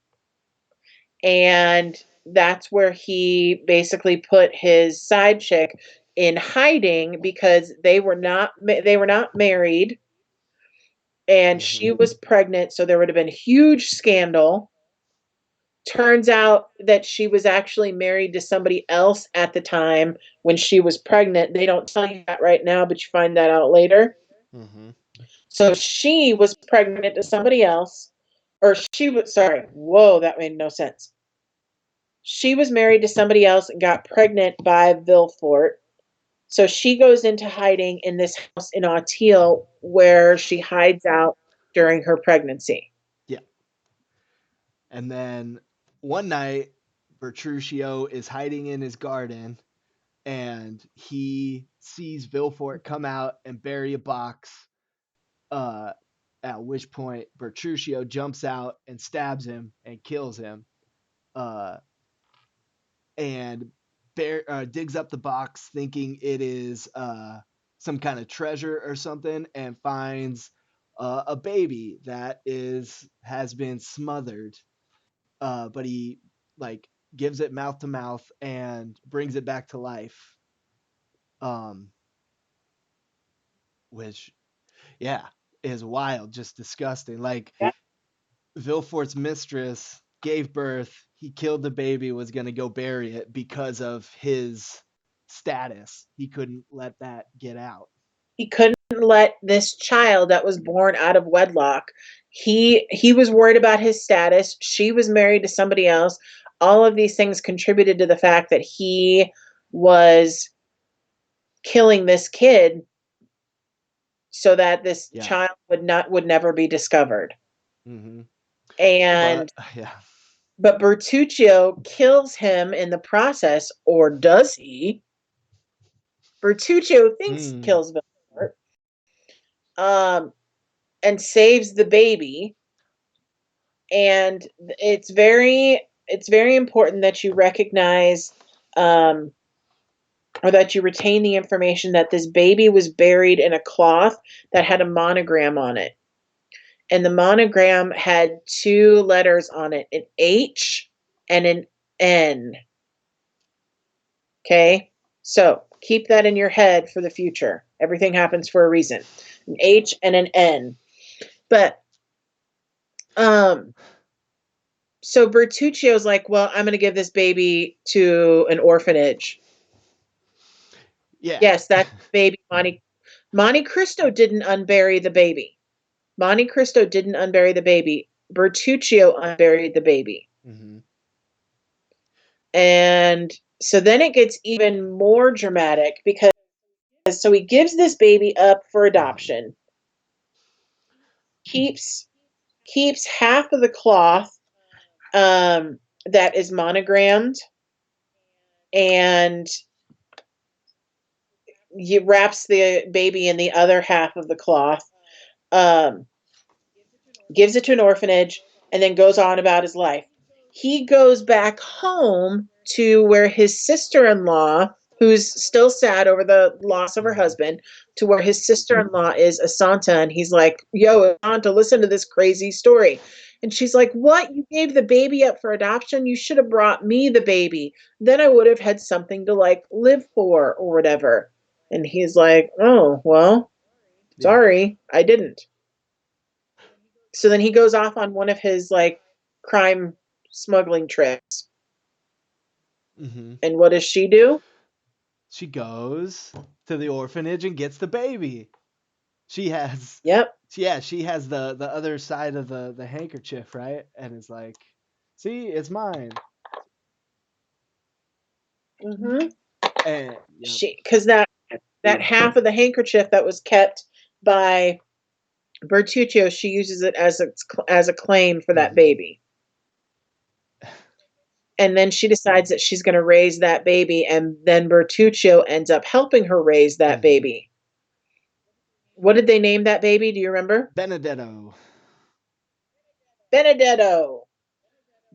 [SPEAKER 1] and that's where he basically put his side chick in hiding because they were not married, and
[SPEAKER 2] Mm-hmm.
[SPEAKER 1] she was pregnant, so there would have been huge scandal. Turns out that she was actually married to somebody else at the time when she was pregnant. They don't tell you that right now, but you find that out later.
[SPEAKER 2] Mm-hmm.
[SPEAKER 1] So she was pregnant to somebody else, or she was, sorry, whoa, that made no sense. She was married to somebody else and got pregnant by Villefort. So she goes into hiding in this house in Auteuil where she hides out during her pregnancy.
[SPEAKER 2] Yeah. And then one night, Bertruccio is hiding in his garden, and he sees Villefort come out and bury a box. Uh, at which point Bertruccio jumps out and stabs him and kills him. Uh, and digs up the box thinking it is some kind of treasure or something, and finds a baby that has been smothered. But he like gives it mouth to mouth and brings it back to life. Um, which yeah is wild, just disgusting. Like, Villefort's mistress gave birth, he killed the baby, was going to go bury it because of his status. He couldn't let that get out.
[SPEAKER 1] He couldn't let this child that was born out of wedlock. He was worried about his status. She was married to somebody else. All of these things contributed to the fact that he was killing this kid so that this
[SPEAKER 2] Yeah.
[SPEAKER 1] child would never be discovered.
[SPEAKER 2] Mm-hmm.
[SPEAKER 1] And
[SPEAKER 2] But yeah.
[SPEAKER 1] but Bertuccio kills him in the process, or does he? Bertuccio thinks he
[SPEAKER 2] Mm.
[SPEAKER 1] kills Villemort, and saves the baby. And it's very important that you recognize, um, or that you retain the information that this baby was buried in a cloth that had a monogram on it. And the monogram had two letters on it, an H and an N. Okay? So keep that in your head for the future. Everything happens for a reason. An H and an N. But so Bertuccio's like, well, I'm gonna give this baby to an orphanage.
[SPEAKER 2] Yeah.
[SPEAKER 1] Yes, that baby Monte Cristo didn't unbury the baby. Monte Cristo didn't unbury the baby. Bertuccio unburied the baby.
[SPEAKER 2] Mm-hmm.
[SPEAKER 1] And so then it gets even more dramatic because so he gives this baby up for
[SPEAKER 2] Mm-hmm.
[SPEAKER 1] adoption, keeps half of the cloth, that is monogrammed, and he wraps the baby in the other half of the cloth, um, gives it to an orphanage, and then goes on about his life. He goes back home to where his sister-in-law, who's still sad over the loss of her
[SPEAKER 2] Mm-hmm.
[SPEAKER 1] husband, to where his sister-in-law is Asanta, and he's like, yo, Asanta, listen to this crazy story. And she's like, what? You gave the baby up for adoption? You should have brought me the baby. Then I would have had something to like live for or whatever. And he's like, oh, well,
[SPEAKER 2] Yeah.
[SPEAKER 1] sorry, I didn't. So then he goes off on one of his like crime smuggling trips.
[SPEAKER 2] Mm-hmm.
[SPEAKER 1] And what does she do?
[SPEAKER 2] She goes to the orphanage and gets the baby. She has,
[SPEAKER 1] Yep.
[SPEAKER 2] yeah, she has the other side of the handkerchief, right? And it's like, see, it's mine.
[SPEAKER 1] Mm-hmm.
[SPEAKER 2] And yep.
[SPEAKER 1] She, because that half of the handkerchief that was kept by Bertuccio, she uses it as a claim for that
[SPEAKER 2] Mm-hmm.
[SPEAKER 1] baby. And then she decides that she's going to raise that baby, and then Bertuccio ends up helping her raise that
[SPEAKER 2] Mm-hmm.
[SPEAKER 1] baby. What did they name that baby? Do you remember?
[SPEAKER 2] Benedetto.
[SPEAKER 1] Benedetto.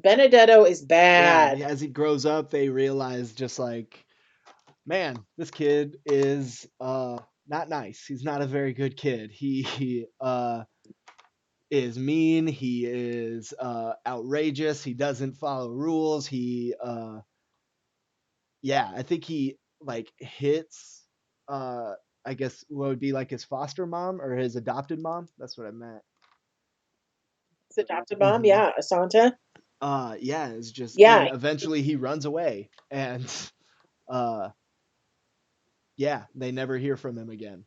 [SPEAKER 1] Benedetto is
[SPEAKER 2] Yeah,
[SPEAKER 1] bad.
[SPEAKER 2] as he grows up, they realize just like, man, this kid is not nice. He's not a very good kid. He is mean. He is outrageous. He doesn't follow rules. He yeah, I think he like hits uh I guess what would be like his foster mom or his adopted mom. That's what I meant.
[SPEAKER 1] His adopted mom,
[SPEAKER 2] Hmm.
[SPEAKER 1] yeah, Asanta.
[SPEAKER 2] Yeah, it's just, and
[SPEAKER 1] Yeah.
[SPEAKER 2] eventually he runs away, and uh yeah, they never hear from him again.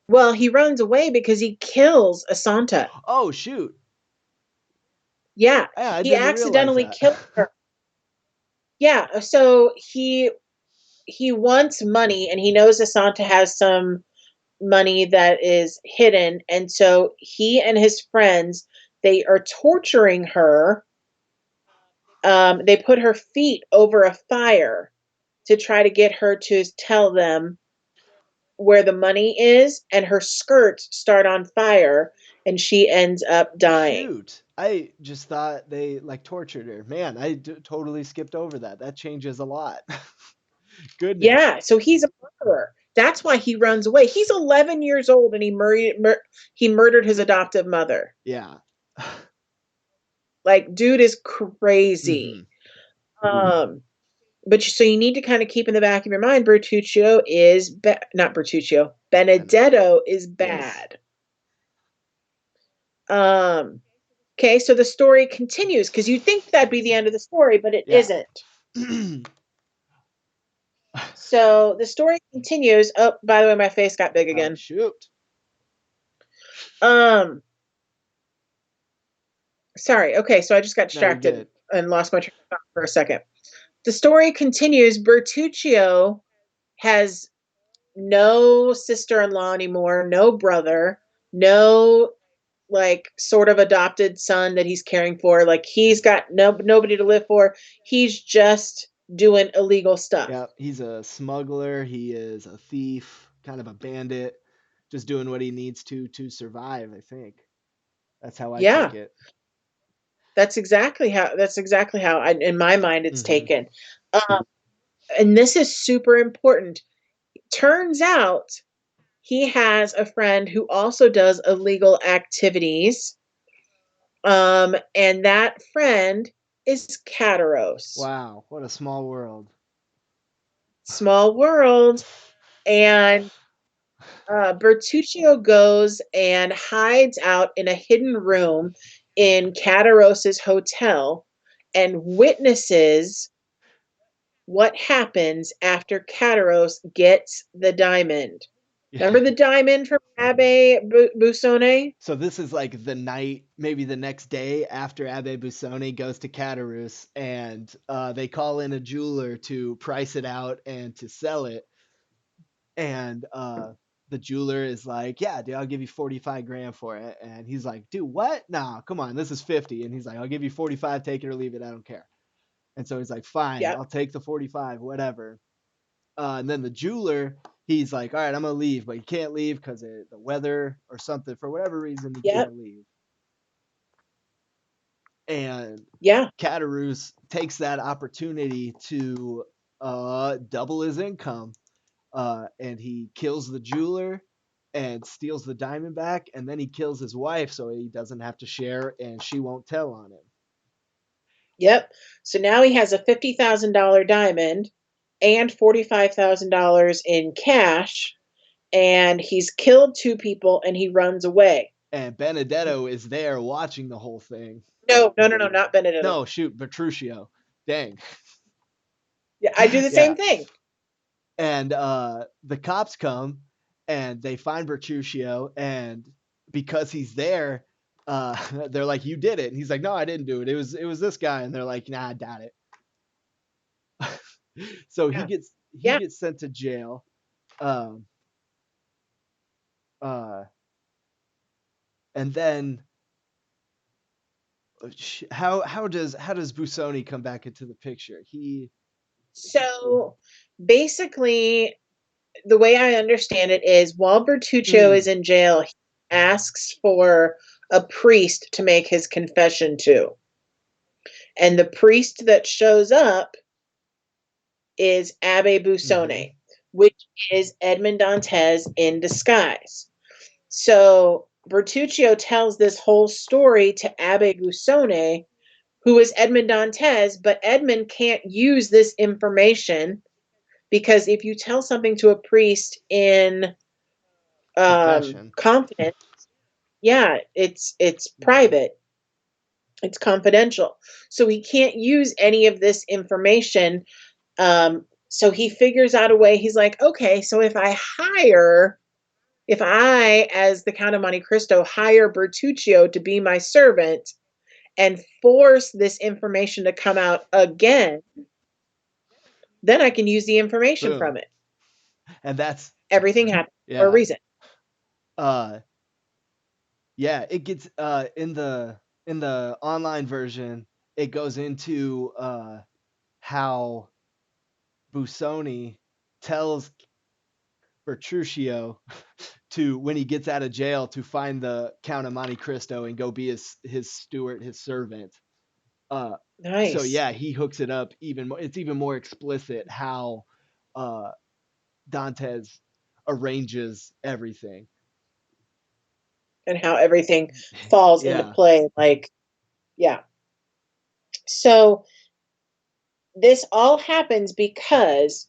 [SPEAKER 1] Well, he runs away because he kills Asanta.
[SPEAKER 2] Oh shoot.
[SPEAKER 1] Yeah,
[SPEAKER 2] Yeah, I
[SPEAKER 1] he
[SPEAKER 2] didn't realize
[SPEAKER 1] accidentally
[SPEAKER 2] that.
[SPEAKER 1] killed her. Yeah, so he wants money, and he knows Asanta has some money that is hidden, and so he and his friends, they are torturing her. They put her feet over a fire to try to get her to tell them where the money is, and her skirts start on fire, and she ends up dying.
[SPEAKER 2] Shoot. I just thought they like tortured her. Man, totally skipped over that. That changes a lot. Goodness.
[SPEAKER 1] Yeah, so he's a murderer. That's why he runs away. He's 11 years old, and he murdered his adoptive mother.
[SPEAKER 2] Yeah.
[SPEAKER 1] Like, dude is
[SPEAKER 2] Hmm.
[SPEAKER 1] crazy. Um, but so you need to kind of keep in the back of your mind, Bertuccio is not Bertuccio.
[SPEAKER 2] And
[SPEAKER 1] Benedetto is
[SPEAKER 2] yes.
[SPEAKER 1] bad. Um, okay, so the story continues because you think that'd be the end of the story, but it
[SPEAKER 2] Yeah.
[SPEAKER 1] isn't. So the story continues. Oh, by the way, my face got big
[SPEAKER 2] Oh
[SPEAKER 1] again.
[SPEAKER 2] shoot.
[SPEAKER 1] Um, Sorry. Okay, so I just got
[SPEAKER 2] No, you're
[SPEAKER 1] distracted
[SPEAKER 2] good.
[SPEAKER 1] and lost my train of thought for a second. The story continues. Bertuccio has no sister-in-law anymore, no brother, no like sort of adopted son that he's caring for. Like he's got nobody to live for. He's just doing illegal stuff.
[SPEAKER 2] Yeah, he's a smuggler, he is a thief, kind of a bandit, just doing what he needs to survive, I think. That's how I took
[SPEAKER 1] Yeah,
[SPEAKER 2] it.
[SPEAKER 1] that's exactly how in my mind it's
[SPEAKER 2] Hmm.
[SPEAKER 1] taken. Um, and this is super important. Turns out he has a friend who also does illegal activities. And that friend is Cataros.
[SPEAKER 2] Wow, what a small world.
[SPEAKER 1] Small world. And Bertuccio goes and hides out in a hidden room in Cataros's hotel and witnesses what happens after Cataros gets the diamond.
[SPEAKER 2] Yeah.
[SPEAKER 1] Remember the diamond from Abbe Busone?
[SPEAKER 2] So this is like the night, maybe the next day after Abbe Busoni goes to Catarus, and they call in a jeweler to price it out and to sell it. And the jeweler is like, "Yeah, dude, I'll give you 45 grand for it." And he's like, "Dude, what? Nah, come on, this is 50." And he's like, "I'll give you 45, take it or leave it, I don't care." And so he's like, "Fine,
[SPEAKER 1] Yep.
[SPEAKER 2] I'll take the 45, whatever." And then the jeweler, he's like, "All right, I'm gonna leave, but you can't leave because of the weather or something. For whatever reason, he
[SPEAKER 1] Yep.
[SPEAKER 2] can't leave." And
[SPEAKER 1] Yeah.
[SPEAKER 2] Catarus takes that opportunity to double his income, and he kills the jeweler and steals the diamond back, and then he kills his wife so he doesn't have to share and she won't tell on him.
[SPEAKER 1] Yep. So now he has a $50,000 diamond and $45,000 in cash, and he's killed two people and he runs away.
[SPEAKER 2] And Benedetto is there watching the whole thing.
[SPEAKER 1] No, no, no, no, not Benedetto.
[SPEAKER 2] No, shoot, Petruchio. Dang.
[SPEAKER 1] Yeah, I do the
[SPEAKER 2] Yeah.
[SPEAKER 1] same thing.
[SPEAKER 2] And the cops come and they find Bertuccio, and because he's there, they're like, "You did it," and he's like, "No, I didn't do it. It was this guy," and they're like, "Nah, I doubt it." So he
[SPEAKER 1] Yeah.
[SPEAKER 2] gets he
[SPEAKER 1] Yeah.
[SPEAKER 2] gets sent to jail. Um, uh, and then how does Busoni come back into the picture? He
[SPEAKER 1] So basically, the way I understand it is while Bertuccio is
[SPEAKER 2] mm,
[SPEAKER 1] in jail, he asks for a priest to make his confession to. And the priest that shows up is Abbe
[SPEAKER 2] mm-hmm,
[SPEAKER 1] Busone, which is Edmond Dantes in disguise. So Bertuccio tells this whole story to Abbe Busone, who is Edmond Dantes, but Edmond can't use this information because if you tell something to a priest in
[SPEAKER 2] confession.
[SPEAKER 1] confidence, yeah, it's
[SPEAKER 2] Mm-hmm.
[SPEAKER 1] private, it's confidential, so he can't use any of this information. So he figures out a way. He's like, okay, so if I, as the Count of Monte Cristo, hire Bertuccio to be my servant and force this information to come out again, then I can use the information from
[SPEAKER 2] Boom.
[SPEAKER 1] it.
[SPEAKER 2] And that's
[SPEAKER 1] Everything happens for a
[SPEAKER 2] yeah.
[SPEAKER 1] reason.
[SPEAKER 2] Uh, yeah, it gets in the online version, it goes into how Busoni tells Bertruccio to, when he gets out of jail, to find the Count of Monte Cristo and go be his steward, his servant. Uh, so
[SPEAKER 1] Nice.
[SPEAKER 2] yeah, he hooks it up even more. It's even more explicit how uh, Dantes arranges everything.
[SPEAKER 1] And how everything falls into
[SPEAKER 2] Yeah.
[SPEAKER 1] play. Like, yeah. So this all happens because,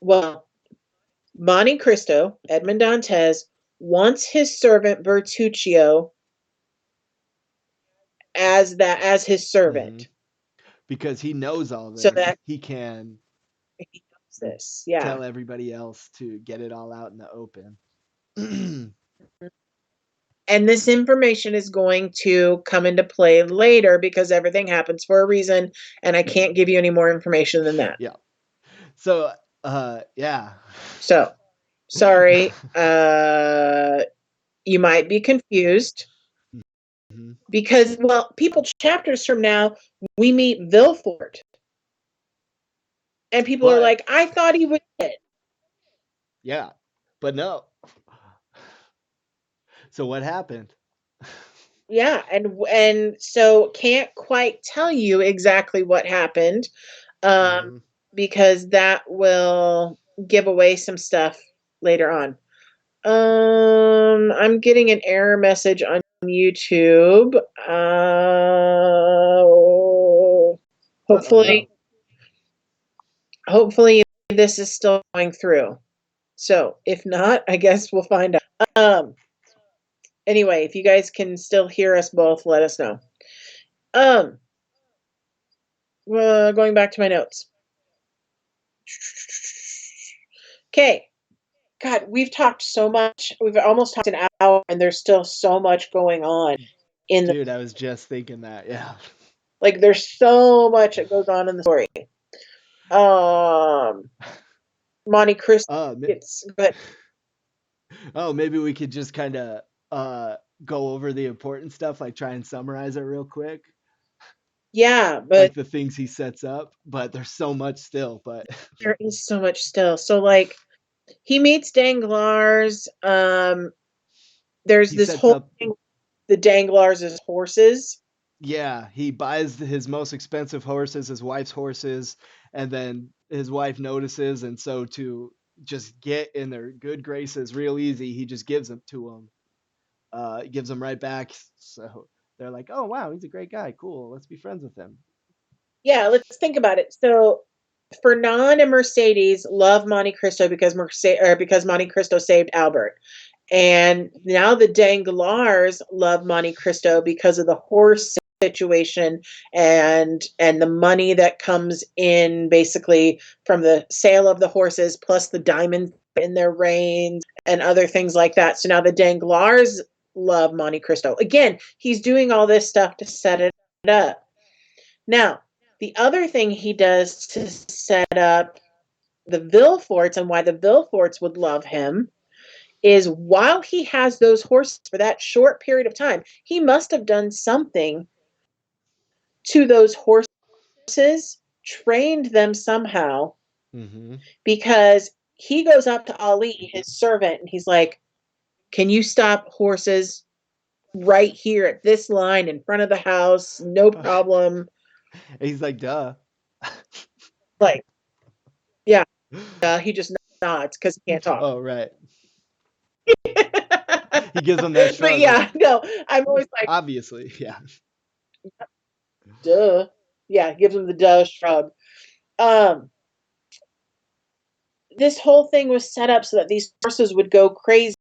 [SPEAKER 1] well, Monte Cristo, Edmond Dantes, wants his servant Bertuccio as his
[SPEAKER 2] Hmm.
[SPEAKER 1] servant,
[SPEAKER 2] Because he knows all
[SPEAKER 1] so
[SPEAKER 2] this,
[SPEAKER 1] that
[SPEAKER 2] he can
[SPEAKER 1] he knows this. Yeah.
[SPEAKER 2] tell everybody else to get it all out in the open.
[SPEAKER 1] And this information is going to come into play later because everything happens for a reason, and I can't give you any more information than that.
[SPEAKER 2] Yeah. So Yeah.
[SPEAKER 1] So, sorry. You might be confused
[SPEAKER 2] Mhm.
[SPEAKER 1] because, well, people chapters from now, we meet Vilfort. And people are
[SPEAKER 2] But
[SPEAKER 1] like, I thought he was dead.
[SPEAKER 2] yeah, but no. So what happened?
[SPEAKER 1] Yeah, and so can't quite tell you exactly what happened, um,
[SPEAKER 2] Hmm.
[SPEAKER 1] because that will give away some stuff later on. I'm getting an error message on YouTube.
[SPEAKER 2] Uh-oh.
[SPEAKER 1] Hopefully, hopefully this is still going through. So if not, I guess we'll find out. Anyway, if you guys can still hear us both, let us know. Um, going back to my notes. Okay. God, we've talked so much. We've almost talked an hour, and there's still so much going on in the
[SPEAKER 2] Dude, I was just thinking that. Yeah.
[SPEAKER 1] like. There's so much that goes on in the story. Um, Monte Cristo
[SPEAKER 2] Uh, ma-
[SPEAKER 1] gets, but
[SPEAKER 2] oh, maybe we could just kind of go over the important stuff, like try and summarize it real quick,
[SPEAKER 1] yeah, but
[SPEAKER 2] like the things he sets up. But there's so much still. But
[SPEAKER 1] there is so much still. So like, he meets Danglars. There's
[SPEAKER 2] he
[SPEAKER 1] this
[SPEAKER 2] sets
[SPEAKER 1] whole
[SPEAKER 2] up.
[SPEAKER 1] thing. The Danglars as horses.
[SPEAKER 2] Yeah, he buys his most expensive horses, his wife's horses, and then his wife notices, and so to just get in their good graces real easy, he just gives them to them. Gives them right back. So they're like, "Oh wow, he's a great guy. Cool. Let's be friends with him."
[SPEAKER 1] Yeah, let's think about it. So Fernand and Mercedes love Monte Cristo because Monte Cristo saved Albert. And now the Danglars love Monte Cristo because of the horse situation and the money that comes in basically from the sale of the horses plus the diamonds in their reins and other things like that. So now the Danglars love Monte Cristo. Again, he's doing all this stuff to set it up. Now, the other thing he does to set up the Villeforts and why the Villeforts would love him is while he has those horses for that short period of time, he must have done something to those horses, trained them somehow,
[SPEAKER 2] Mm-hmm.
[SPEAKER 1] because he goes up to Ali, his servant, and he's like, can you stop horses right here at this line in front of the house? No problem.
[SPEAKER 2] He's like, "Duh."
[SPEAKER 1] Like, yeah, he just nods because he can't talk.
[SPEAKER 2] Oh right. He gives them that
[SPEAKER 1] But
[SPEAKER 2] shrug, like
[SPEAKER 1] yeah, no, I'm always like,
[SPEAKER 2] obviously, yeah.
[SPEAKER 1] duh. Yeah, gives him the duh shrug. Um, this whole thing was set up so that these horses would go crazy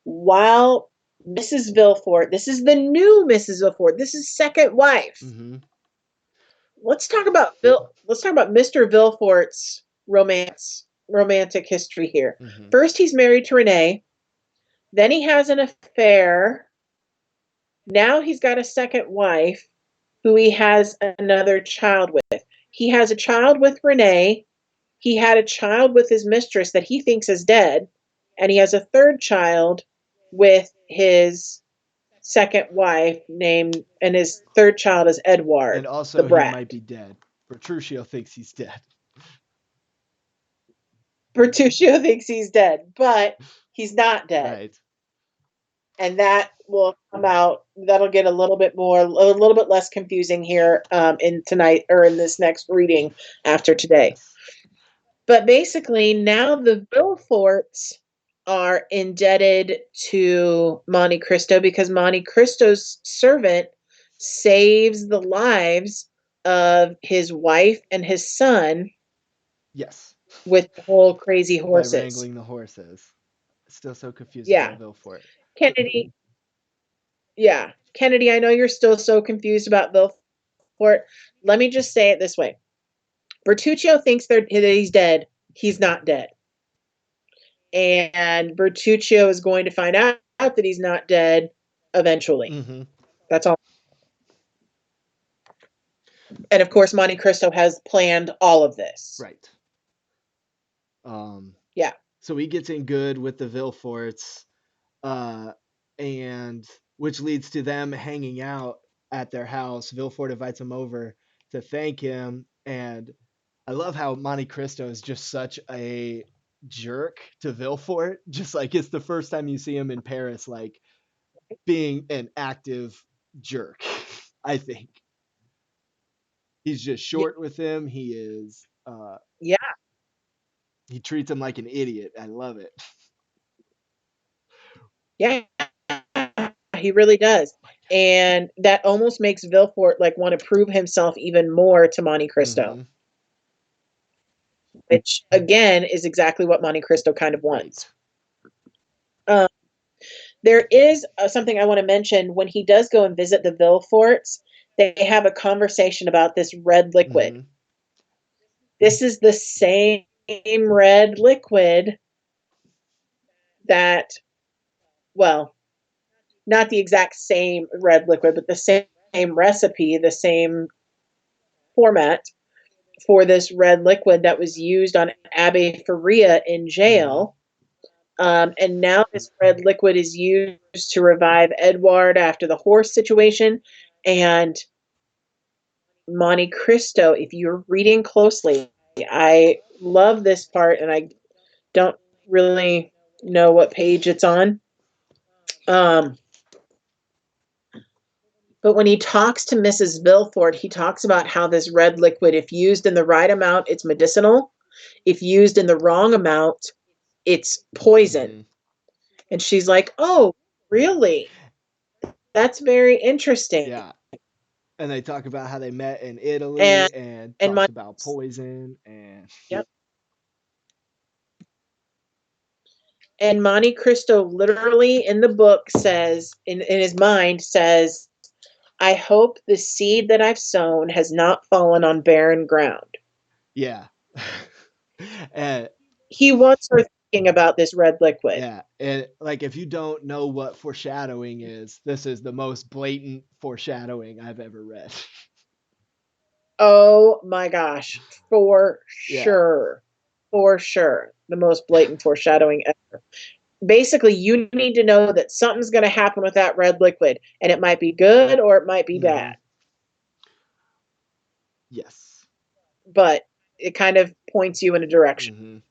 [SPEAKER 1] while Mrs. Villefort, this is the new Mrs. Villefort, this is second wife.
[SPEAKER 2] Mm-hmm.
[SPEAKER 1] Let's talk about Mr. Villefort's romantic history here.
[SPEAKER 2] Mm-hmm.
[SPEAKER 1] First he's married to Renee, then he has an affair. Now he's got a second wife who he has another child with. He has a child with Renee. He had a child with his mistress that he thinks is dead. And he has a third child with his second wife and his third child is
[SPEAKER 2] And
[SPEAKER 1] Edward, the
[SPEAKER 2] also, he
[SPEAKER 1] brat.
[SPEAKER 2] might be dead. Petruchio thinks he's dead.
[SPEAKER 1] Bertuccio thinks he's dead, but he's not dead.
[SPEAKER 2] Right.
[SPEAKER 1] And that will come out. That'll get a little bit less confusing here in tonight or in this next reading after today.
[SPEAKER 2] Yes.
[SPEAKER 1] But basically, now the Villeforts are indebted to Monte Cristo because Monte Cristo's servant saves the lives of his wife and his son
[SPEAKER 2] Yes.
[SPEAKER 1] with the whole crazy
[SPEAKER 2] By
[SPEAKER 1] horses.
[SPEAKER 2] wrangling the horses. Still so confused
[SPEAKER 1] Yeah.
[SPEAKER 2] about Villefort.
[SPEAKER 1] Kennedy, yeah. Kennedy, I know you're still so confused about Villefort. Let me just say it this way. Bertuccio thinks that he's dead. He's not dead. And Bertuccio is going to find out that he's not dead eventually.
[SPEAKER 2] Mm-hmm.
[SPEAKER 1] That's all. And of course, Monte Cristo has planned all of this.
[SPEAKER 2] Right. Um,
[SPEAKER 1] Yeah.
[SPEAKER 2] so he gets in good with the Villeforts, uh, and which leads to them hanging out at their house. Villefort invites him over to thank him, and I love how Monte Cristo is just such a jerk to Villefort. Just like it's the first time you see him in Paris, like being an active jerk. I think he's just
[SPEAKER 1] Yeah.
[SPEAKER 2] short with him.
[SPEAKER 1] Yeah.
[SPEAKER 2] He treats him like an idiot. I love it.
[SPEAKER 1] Yeah. He really does. And that almost makes Villefort like want to prove himself even more to Monte Cristo,
[SPEAKER 2] Mm-hmm.
[SPEAKER 1] which again is exactly what Monte Cristo kind of
[SPEAKER 2] Right.
[SPEAKER 1] wants. Um, there is something I want to mention when he does go and visit the Villeforts. They have a conversation about this red liquid.
[SPEAKER 2] Mm-hmm.
[SPEAKER 1] This is the same red liquid that, well, not the exact same red liquid, but the same recipe, the same format for this red liquid that was used on Abbe Faria in
[SPEAKER 2] Mm-hmm.
[SPEAKER 1] jail. And now this red liquid is used to revive Edward after the horse situation. And Monte Cristo, if you're reading closely, I love this part, and I don't really know what page it's on. Um, but when he talks to Mrs. Villefort, he talks about how this red liquid, if used in the right amount, it's medicinal. If used in the wrong amount, it's poison.
[SPEAKER 2] Mm-hmm.
[SPEAKER 1] And she's like, "Oh, really? That's very interesting."
[SPEAKER 2] Yeah. And they talk about how they met in
[SPEAKER 1] And
[SPEAKER 2] Italy and
[SPEAKER 1] and
[SPEAKER 2] talks
[SPEAKER 1] my
[SPEAKER 2] about poison and
[SPEAKER 1] yep. And Monte Cristo literally in the book says, in his mind says, "I hope the seed that I've sown has not fallen on barren ground."
[SPEAKER 2] yeah. and
[SPEAKER 1] He wants her thinking about this red liquid.
[SPEAKER 2] yeah, and like if you don't know what foreshadowing is, this is the most blatant foreshadowing I've ever read.
[SPEAKER 1] Oh my gosh, for
[SPEAKER 2] yeah.
[SPEAKER 1] sure. For sure. The most blatant foreshadowing ever. Basically, you need to know that something's going to happen with that red liquid, and it might be good or it might be
[SPEAKER 2] Mm-hmm.
[SPEAKER 1] bad,
[SPEAKER 2] Yes.
[SPEAKER 1] but it kind of points you in a direction.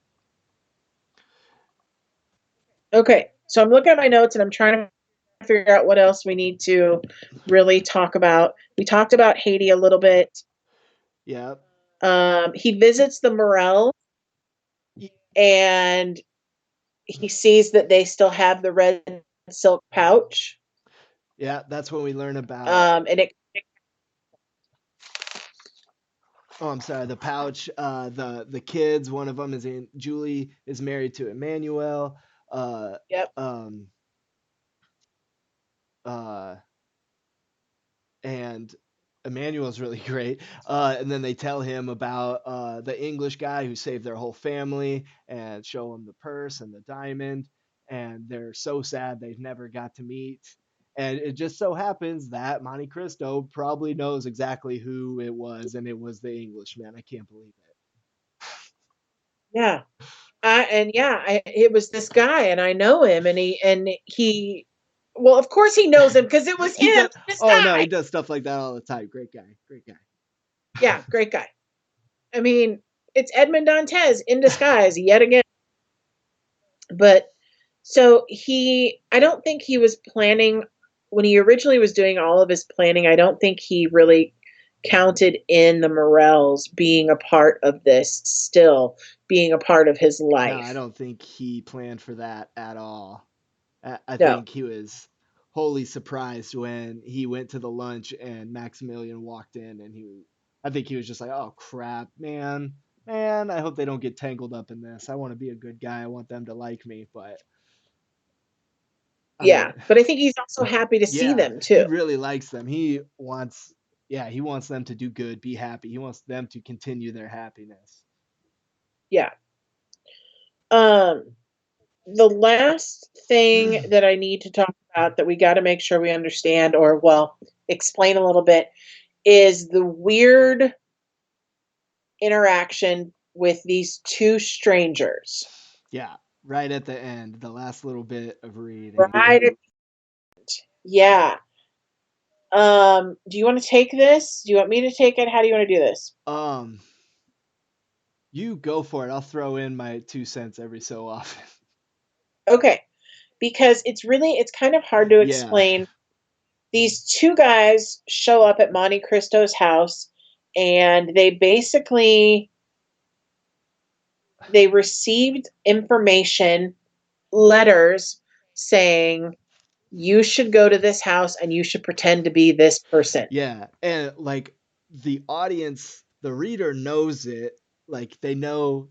[SPEAKER 2] Mm-hmm.
[SPEAKER 1] Okay, so I'm looking at my notes and I'm trying to figure out what else we need to really talk about. We talked about Haiti a little bit.
[SPEAKER 2] Yep.
[SPEAKER 1] He visits the Morel
[SPEAKER 2] Y-
[SPEAKER 1] and he sees that they still have the red silk pouch.
[SPEAKER 2] Yeah, that's when we learn about.
[SPEAKER 1] And it
[SPEAKER 2] Oh, I'm sorry. The pouch. The kids. One of them is in. Julie is married to Emmanuel. Uh,
[SPEAKER 1] yep.
[SPEAKER 2] um. Uh. And Emmanuel's really great. And then they tell him about the English guy who saved their whole family and show him the purse and the diamond. And they're so sad they've never got to meet. And it just so happens that Monte Cristo probably knows exactly who it was, and it was the Englishman. I can't believe it.
[SPEAKER 1] Yeah. It was this guy and I know him and he well, of course he knows him because it was
[SPEAKER 2] he
[SPEAKER 1] him,
[SPEAKER 2] does.
[SPEAKER 1] this
[SPEAKER 2] Oh no, he
[SPEAKER 1] guy.
[SPEAKER 2] does stuff like that all the time. Great guy. Great
[SPEAKER 1] Yeah, great guy. I mean, it's Edmond Dantes in disguise yet again. But so I don't think he was planning when he originally was doing all of his planning. I don't think he really counted in the Morels being a part of this, still being a part of his
[SPEAKER 2] No, I
[SPEAKER 1] life.
[SPEAKER 2] don't think he planned for that at all. I
[SPEAKER 1] No.
[SPEAKER 2] think he was wholly surprised when he went to the lunch and Maximilian walked in, and I think he was just like, "Oh crap, man, I hope they don't get tangled up in this. I want to be a good guy. I want them to like me, but
[SPEAKER 1] Yeah,
[SPEAKER 2] I,
[SPEAKER 1] but I think he's also happy to see
[SPEAKER 2] yeah,
[SPEAKER 1] them
[SPEAKER 2] he
[SPEAKER 1] too.
[SPEAKER 2] really likes them. He wants them to do good, be happy. He wants them to continue their happiness.
[SPEAKER 1] Yeah. Um, the last thing that I need to talk about that we got to make sure we understand, or well, explain a little bit, is the weird interaction with these two strangers.
[SPEAKER 2] Yeah, right at the end, the last little bit of reading.
[SPEAKER 1] Right. Yeah. Do you want to take this? Do you want me to take it? How do you want to do this?
[SPEAKER 2] Um, you go for it. I'll throw in my 2 cents every so often.
[SPEAKER 1] Okay. Because it's kind of hard to
[SPEAKER 2] Yeah.
[SPEAKER 1] explain. These two guys show up at Monte Cristo's house and they received information, letters saying you should go to this house and you should pretend to be this person.
[SPEAKER 2] Yeah, and like the audience, the reader knows it. Like they know,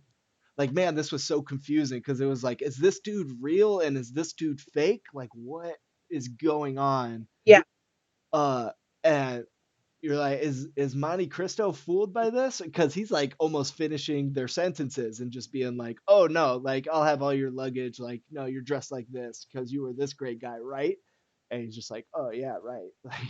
[SPEAKER 2] like man, this was so confusing because it was like, is this dude real and is this dude fake? Like what is going on?
[SPEAKER 1] Yeah.
[SPEAKER 2] Uh, and you're like, is Monte Cristo fooled by this? Because he's like almost finishing their sentences and just being like, oh no, like I'll have all your luggage. Like no, you're dressed like this because you were this great guy, right? And he's just like, oh yeah, right. Like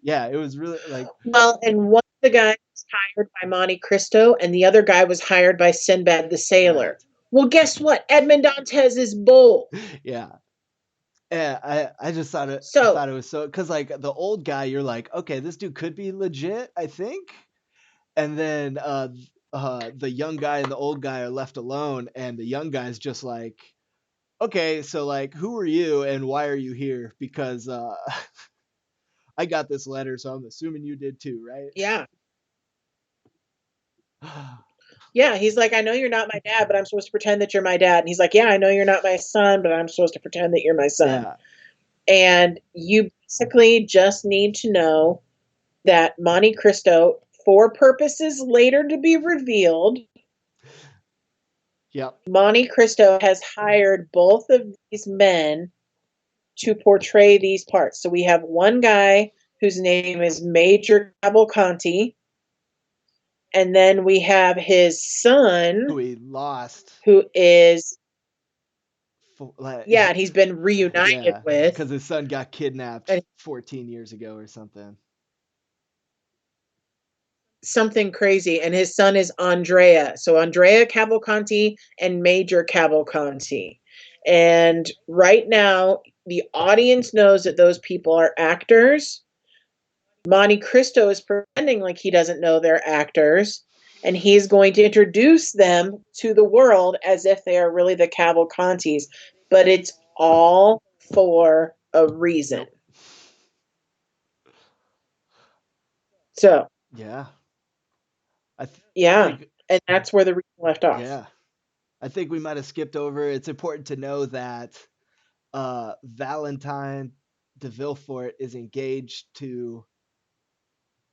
[SPEAKER 2] yeah, it was really like
[SPEAKER 1] Well, and one of the guys was hired by Monte Cristo and the other guy was hired by Sinbad the
[SPEAKER 2] right.
[SPEAKER 1] Sailor. Well, guess what? Edmond Dantes is both.
[SPEAKER 2] Yeah. Yeah, I just thought it I
[SPEAKER 1] So,
[SPEAKER 2] thought it was so because like the old guy, you're like, okay, this dude could be legit, I think. And then the young guy and the old guy are left alone, and the young guy's just like, okay, so like who are you and why are you here? Because I got this letter, so I'm assuming you did too, right?
[SPEAKER 1] yeah. Yeah, he's like, I know you're not my dad, but I'm supposed to pretend that you're my dad. And he's like, yeah, I know you're not my son, but I'm supposed to pretend that you're my son.
[SPEAKER 2] Yeah.
[SPEAKER 1] And you basically just need to know that Monte Cristo, for purposes later to be revealed,
[SPEAKER 2] Yep.
[SPEAKER 1] Monte Cristo has hired both of these men to portray these parts. So we have one guy whose name is Major Cavalcanti, and then we have his son,
[SPEAKER 2] Who he lost
[SPEAKER 1] who is,
[SPEAKER 2] for, like
[SPEAKER 1] yeah, and he's been reunited
[SPEAKER 2] yeah,
[SPEAKER 1] with.
[SPEAKER 2] because his son got kidnapped
[SPEAKER 1] And
[SPEAKER 2] 14 years ago or something.
[SPEAKER 1] something crazy, and his son is Andrea. So Andrea Cavalcanti and Major Cavalcanti. And right now, the audience knows that those people are actors. Monte Cristo is pretending like he doesn't know they're actors, and he's going to introduce them to the world as if they are really the Cavalcantis. But it's all for a reason.
[SPEAKER 2] Yep.
[SPEAKER 1] So,
[SPEAKER 2] Yeah. I
[SPEAKER 1] yeah,
[SPEAKER 2] think
[SPEAKER 1] and that's where the reason left off.
[SPEAKER 2] yeah. I think we might have skipped over. It's important to know that Valentine de Villefort is engaged to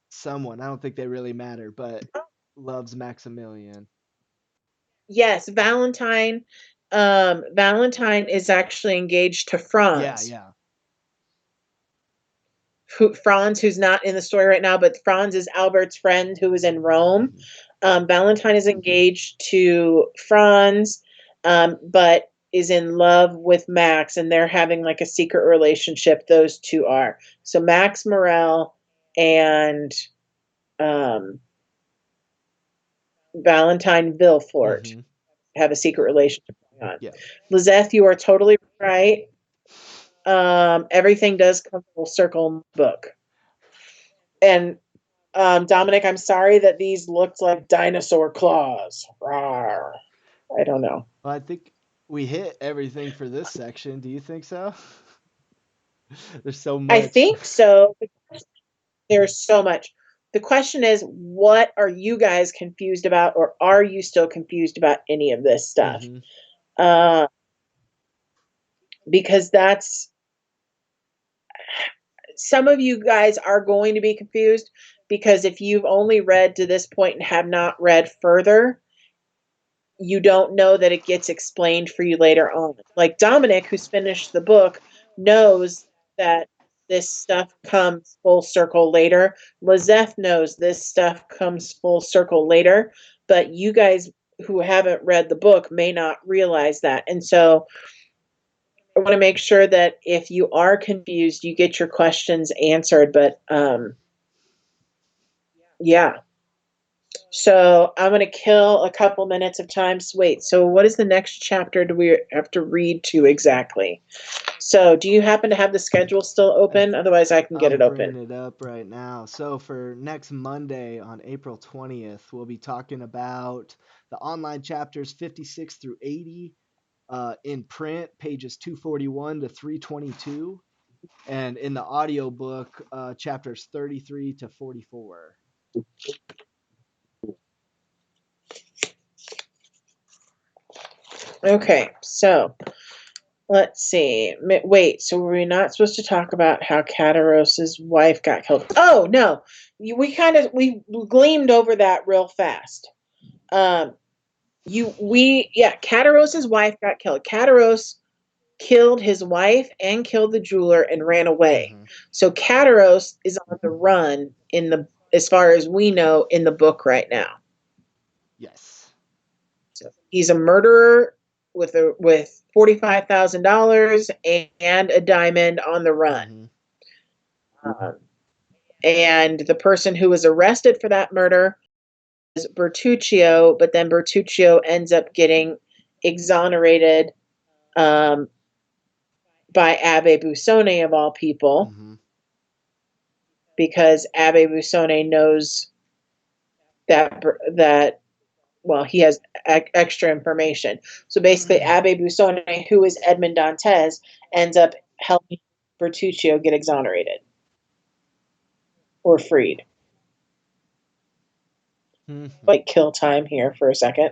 [SPEAKER 2] someone. I don't think they really matter, but loves Maximilian.
[SPEAKER 1] Yes, Valentine is actually engaged to
[SPEAKER 2] Yeah,
[SPEAKER 1] Franz.
[SPEAKER 2] yeah.
[SPEAKER 1] Franz, who's not in the story right now, but Franz is Albert's friend who is in Rome.
[SPEAKER 2] Mhm.
[SPEAKER 1] Valentine is engaged to Franz, but is in love with Max, and they're having like a secret relationship. Those two are. So Max Morel and um, Valentine Villefort
[SPEAKER 2] Mhm.
[SPEAKER 1] have a secret relationship going on.
[SPEAKER 2] Yeah.
[SPEAKER 1] Lizeth, you are totally right. Everything does come full circle in the book. And Dominic, I'm sorry that these looked like dinosaur claws. Rawr. I don't know.
[SPEAKER 2] Well, I think we hit everything for this section. Do you think so? There's so
[SPEAKER 1] I
[SPEAKER 2] much.
[SPEAKER 1] think so. There's so much. The question is, what are you guys confused about, or are you still confused about any of this stuff?
[SPEAKER 2] Mhm.
[SPEAKER 1] Uh, because that's some of you guys are going to be confused because if you've only read to this point and have not read further, you don't know that it gets explained for you later on. Like Dominic, who's finished the book, knows that this stuff comes full circle later. Lizeth knows this stuff comes full circle later, but you guys who haven't read the book may not realize that. And so I want to make sure that if you are confused, you get your questions answered. But yeah. So I'm gonna kill a couple minutes of time. Wait, so what is the next chapter do we have to read to exactly? So do you happen to have the schedule still open? Otherwise I can get
[SPEAKER 2] I'm
[SPEAKER 1] it
[SPEAKER 2] bringing
[SPEAKER 1] open.
[SPEAKER 2] it up right now. So for next Monday on April 20th, we'll be talking about the online chapters 56 through 80, in print, pages 241 to 322, and in the audiobook, chapters 33 to 44.
[SPEAKER 1] Okay, so let's see. Wait, so were we not supposed to talk about how Kataros's wife got killed? Oh no, we gleamed over that real fast. Um, Kataros's wife got killed. Kataros killed his wife and killed the jeweler and ran away.
[SPEAKER 2] Mm-hmm.
[SPEAKER 1] So Kataros is on the run as far as we know in the book right now.
[SPEAKER 2] Yes.
[SPEAKER 1] So he's a murderer with $45,000 and a diamond on the run.
[SPEAKER 2] Mm-hmm.
[SPEAKER 1] Um, and the person who was arrested for that murder is Bertuccio, but then Bertuccio ends up getting exonerated um, by Abbe Busoni of all people,
[SPEAKER 2] Mm-hmm.
[SPEAKER 1] because Abbe Busoni knows that well, he has extra information. So basically, Abbe Busoni, who is Edmond Dantes, ends up helping Bertuccio get exonerated or freed.
[SPEAKER 2] Mm-hmm.
[SPEAKER 1] Like kill time here for a second.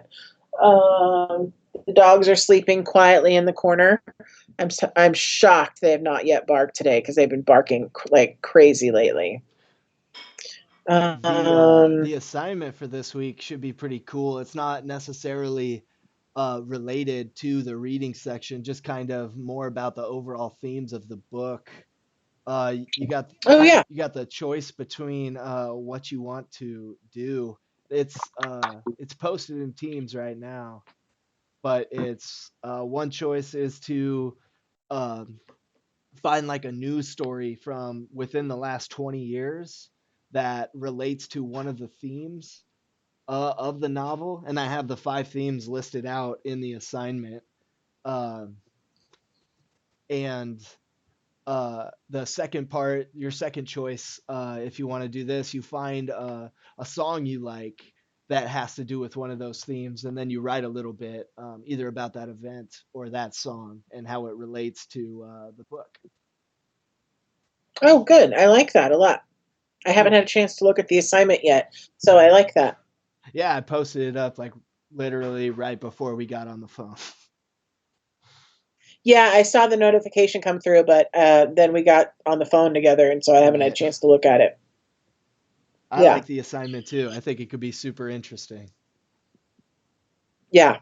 [SPEAKER 1] The dogs are sleeping quietly in the corner. I'm shocked they have not yet barked today because they've been barking like crazy lately.
[SPEAKER 2] The assignment for this week should be pretty cool. It's not necessarily related to the reading section, just kind of more about the overall themes of the book. You got
[SPEAKER 1] Oh yeah.
[SPEAKER 2] you got the choice between what you want to do. It's posted in Teams right now, but it's one choice is to um, find like a news story from within the last 20 years that relates to one of the themes of the novel, and I have the 5 themes listed out in the assignment. Um, and the second part, your second choice, if you want to do this, you find a song you like that has to do with one of those themes, and then you write a little bit, either about that event or that song and how it relates to the book.
[SPEAKER 1] Oh, good. I like that a lot. I haven't
[SPEAKER 2] Cool.
[SPEAKER 1] had a chance to look at the assignment yet, so I like that.
[SPEAKER 2] Yeah, I posted it up like literally right before we got on the phone.
[SPEAKER 1] Yeah, I saw the notification come through, but then we got on the phone together, and so I haven't had a
[SPEAKER 2] Right.
[SPEAKER 1] chance to look at it.
[SPEAKER 2] I
[SPEAKER 1] Yeah,
[SPEAKER 2] like the assignment too. I think it could be super interesting.
[SPEAKER 1] yeah.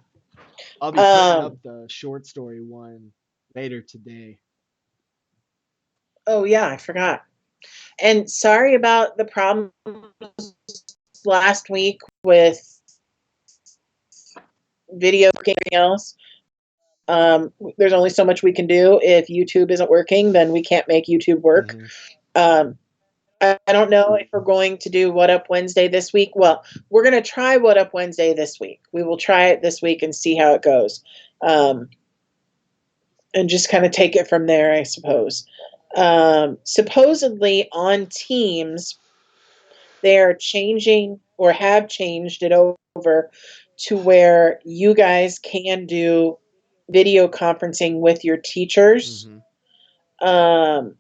[SPEAKER 2] I'll be putting
[SPEAKER 1] Um,
[SPEAKER 2] up the short story one later today.
[SPEAKER 1] oh yeah, I forgot. And sorry about the problems last week with video and everything else. There's only so much we can do. If YouTube isn't working, then we can't make YouTube work.
[SPEAKER 2] Hmm.
[SPEAKER 1] Um, I don't know if we're going to do What Up Wednesday this week. Well, we're going to try What Up Wednesday this week. We will try it this week and see how it goes. Um, and just kind of take it from there, I suppose. Supposedly on Teams, they are changing or have changed it over to where you guys can do video conferencing with your teachers.
[SPEAKER 2] Hmm.
[SPEAKER 1] Um,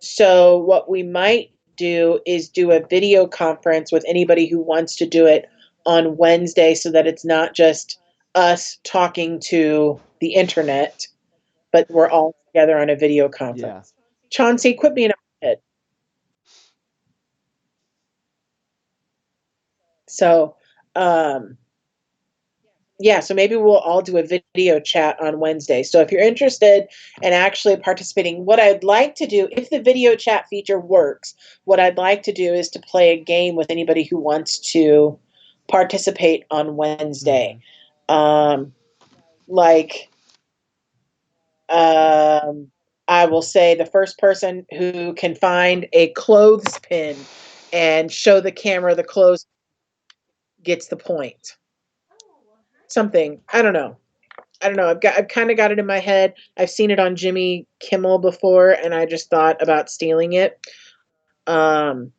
[SPEAKER 1] so what we might do is do a video conference with anybody who wants to do it on Wednesday so that it's not just us talking to the internet, but we're all together on a video
[SPEAKER 2] Yeah.
[SPEAKER 1] conference. Chauncey, quit being a head. So, um, yeah, so maybe we'll all do a video chat on Wednesday. So if you're interested in actually participating, what I'd like to do, if the video chat feature works, what I'd like to do is to play a game with anybody who wants to participate on
[SPEAKER 2] Hmm.
[SPEAKER 1] Wednesday. Um, like, um, I will say the first person who can find a clothespin and show the camera the clothes gets the point. Something. I don't know. I've kind of got it in my head. I've seen it on Jimmy Kimmel before, and I just thought about stealing it. Um,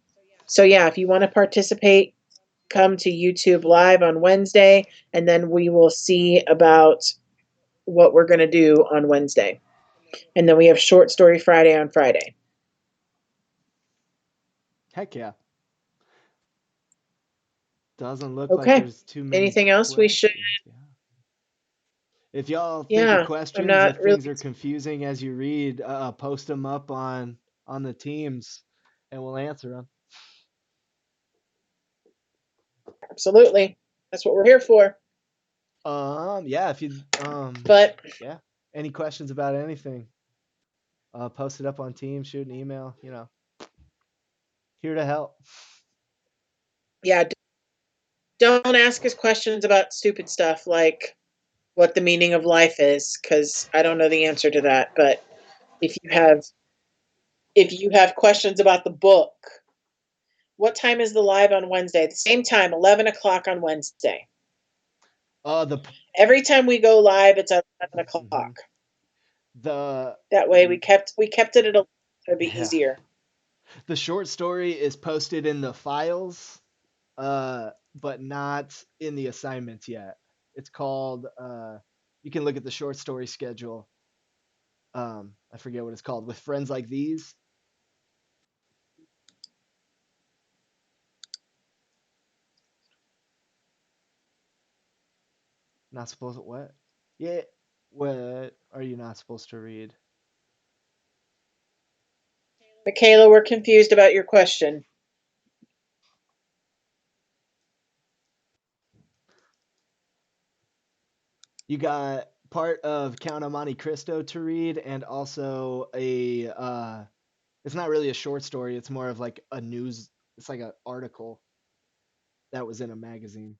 [SPEAKER 1] so yeah, if you want to participate, come to YouTube Live on Wednesday, and then we will see about what we're going to do on Wednesday. And then we have Short Story Friday on Friday.
[SPEAKER 2] Heck yeah. Doesn't look like
[SPEAKER 1] Okay.
[SPEAKER 2] there's too many
[SPEAKER 1] Anything else we should?
[SPEAKER 2] questions. Yeah. If y'all think of
[SPEAKER 1] Yeah, I'm
[SPEAKER 2] questions,
[SPEAKER 1] not
[SPEAKER 2] if
[SPEAKER 1] really.
[SPEAKER 2] things are confusing as you read, post them up on the teams, and we'll answer them.
[SPEAKER 1] Absolutely. That's what we're here for.
[SPEAKER 2] Yeah, if you
[SPEAKER 1] But
[SPEAKER 2] yeah, any questions about anything, post it up on Teams, shoot an email. Here to help.
[SPEAKER 1] yeah, don't ask us questions about stupid stuff like what the meaning of life is, because I don't know the answer to that. But if you have questions about the book, what time is the live on Wednesday? The same time, 11 o'clock on Wednesday.
[SPEAKER 2] The
[SPEAKER 1] Every time we go live, it's at 11 o'clock.
[SPEAKER 2] mhm. The
[SPEAKER 1] That way, we kept it at 11. It'd be
[SPEAKER 2] yeah.
[SPEAKER 1] easier.
[SPEAKER 2] The short story is posted in the files, but not in the assignments yet. It's called. You can look at the short story schedule. I forget what it's called. With friends like these. Not supposed to what? Yeah. What are you not supposed to read?
[SPEAKER 1] Michaela, we're confused about your question.
[SPEAKER 2] You got part of Count of Monte Cristo to read, and also a. It's not really a short story. It's more of like a news. It's like an article that was in a magazine.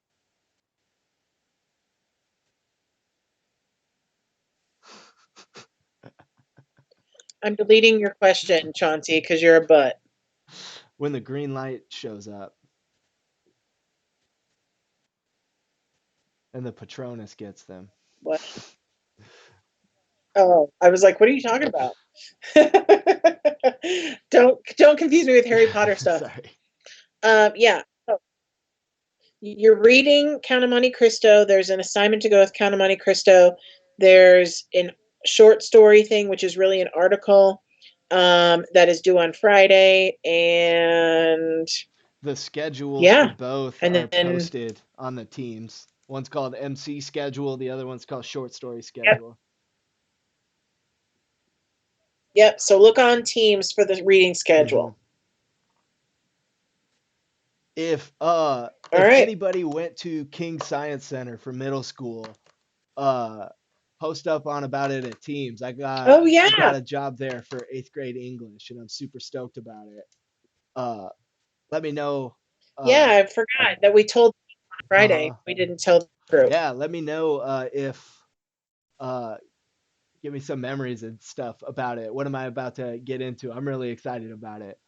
[SPEAKER 1] I'm deleting your question, Chauncey, because you're a butt.
[SPEAKER 2] When the green light shows up and the Patronus gets them.
[SPEAKER 1] What? Oh, I was like, what are you talking about? Don't confuse me with Harry Potter stuff.
[SPEAKER 2] Sorry.
[SPEAKER 1] Yeah. So you're reading Count of Monte Cristo. There's an assignment to go with Count of Monte Cristo. There's a short story thing, which is really an article that is due on Friday, and
[SPEAKER 2] The schedules for
[SPEAKER 1] yeah,
[SPEAKER 2] both
[SPEAKER 1] and
[SPEAKER 2] are
[SPEAKER 1] then
[SPEAKER 2] posted on the teams. One's called MC schedule, the other one's called short story
[SPEAKER 1] yep,
[SPEAKER 2] schedule.
[SPEAKER 1] yep. So look on Teams for the reading
[SPEAKER 2] Mm-hmm.
[SPEAKER 1] schedule.
[SPEAKER 2] If
[SPEAKER 1] All
[SPEAKER 2] if
[SPEAKER 1] right.
[SPEAKER 2] anybody went to King Science Center for middle school, post up on about it at Teams. I got
[SPEAKER 1] Oh
[SPEAKER 2] I
[SPEAKER 1] yeah,
[SPEAKER 2] got a job there for 8th grade English, and I'm super stoked about it. Uh, Let me know.
[SPEAKER 1] yeah.
[SPEAKER 2] Uh,
[SPEAKER 1] I forgot that we told on Friday.
[SPEAKER 2] uh,
[SPEAKER 1] We didn't tell the group.
[SPEAKER 2] yeah, let me know if uh, give me some memories and stuff about it. What am I about to get into? I'm really excited about it.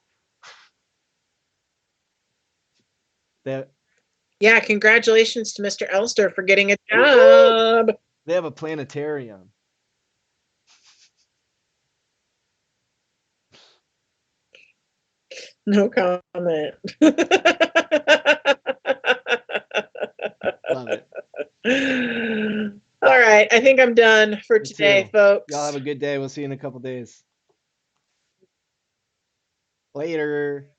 [SPEAKER 2] They
[SPEAKER 1] Yeah, congratulations to Mr. Elster for getting a job.
[SPEAKER 2] they have a planetarium.
[SPEAKER 1] No comment.
[SPEAKER 2] Love it.
[SPEAKER 1] All right, I think I'm done for
[SPEAKER 2] Me
[SPEAKER 1] today,
[SPEAKER 2] too. Y'all
[SPEAKER 1] folks.
[SPEAKER 2] have a good day. We'll see you in a couple days. Later.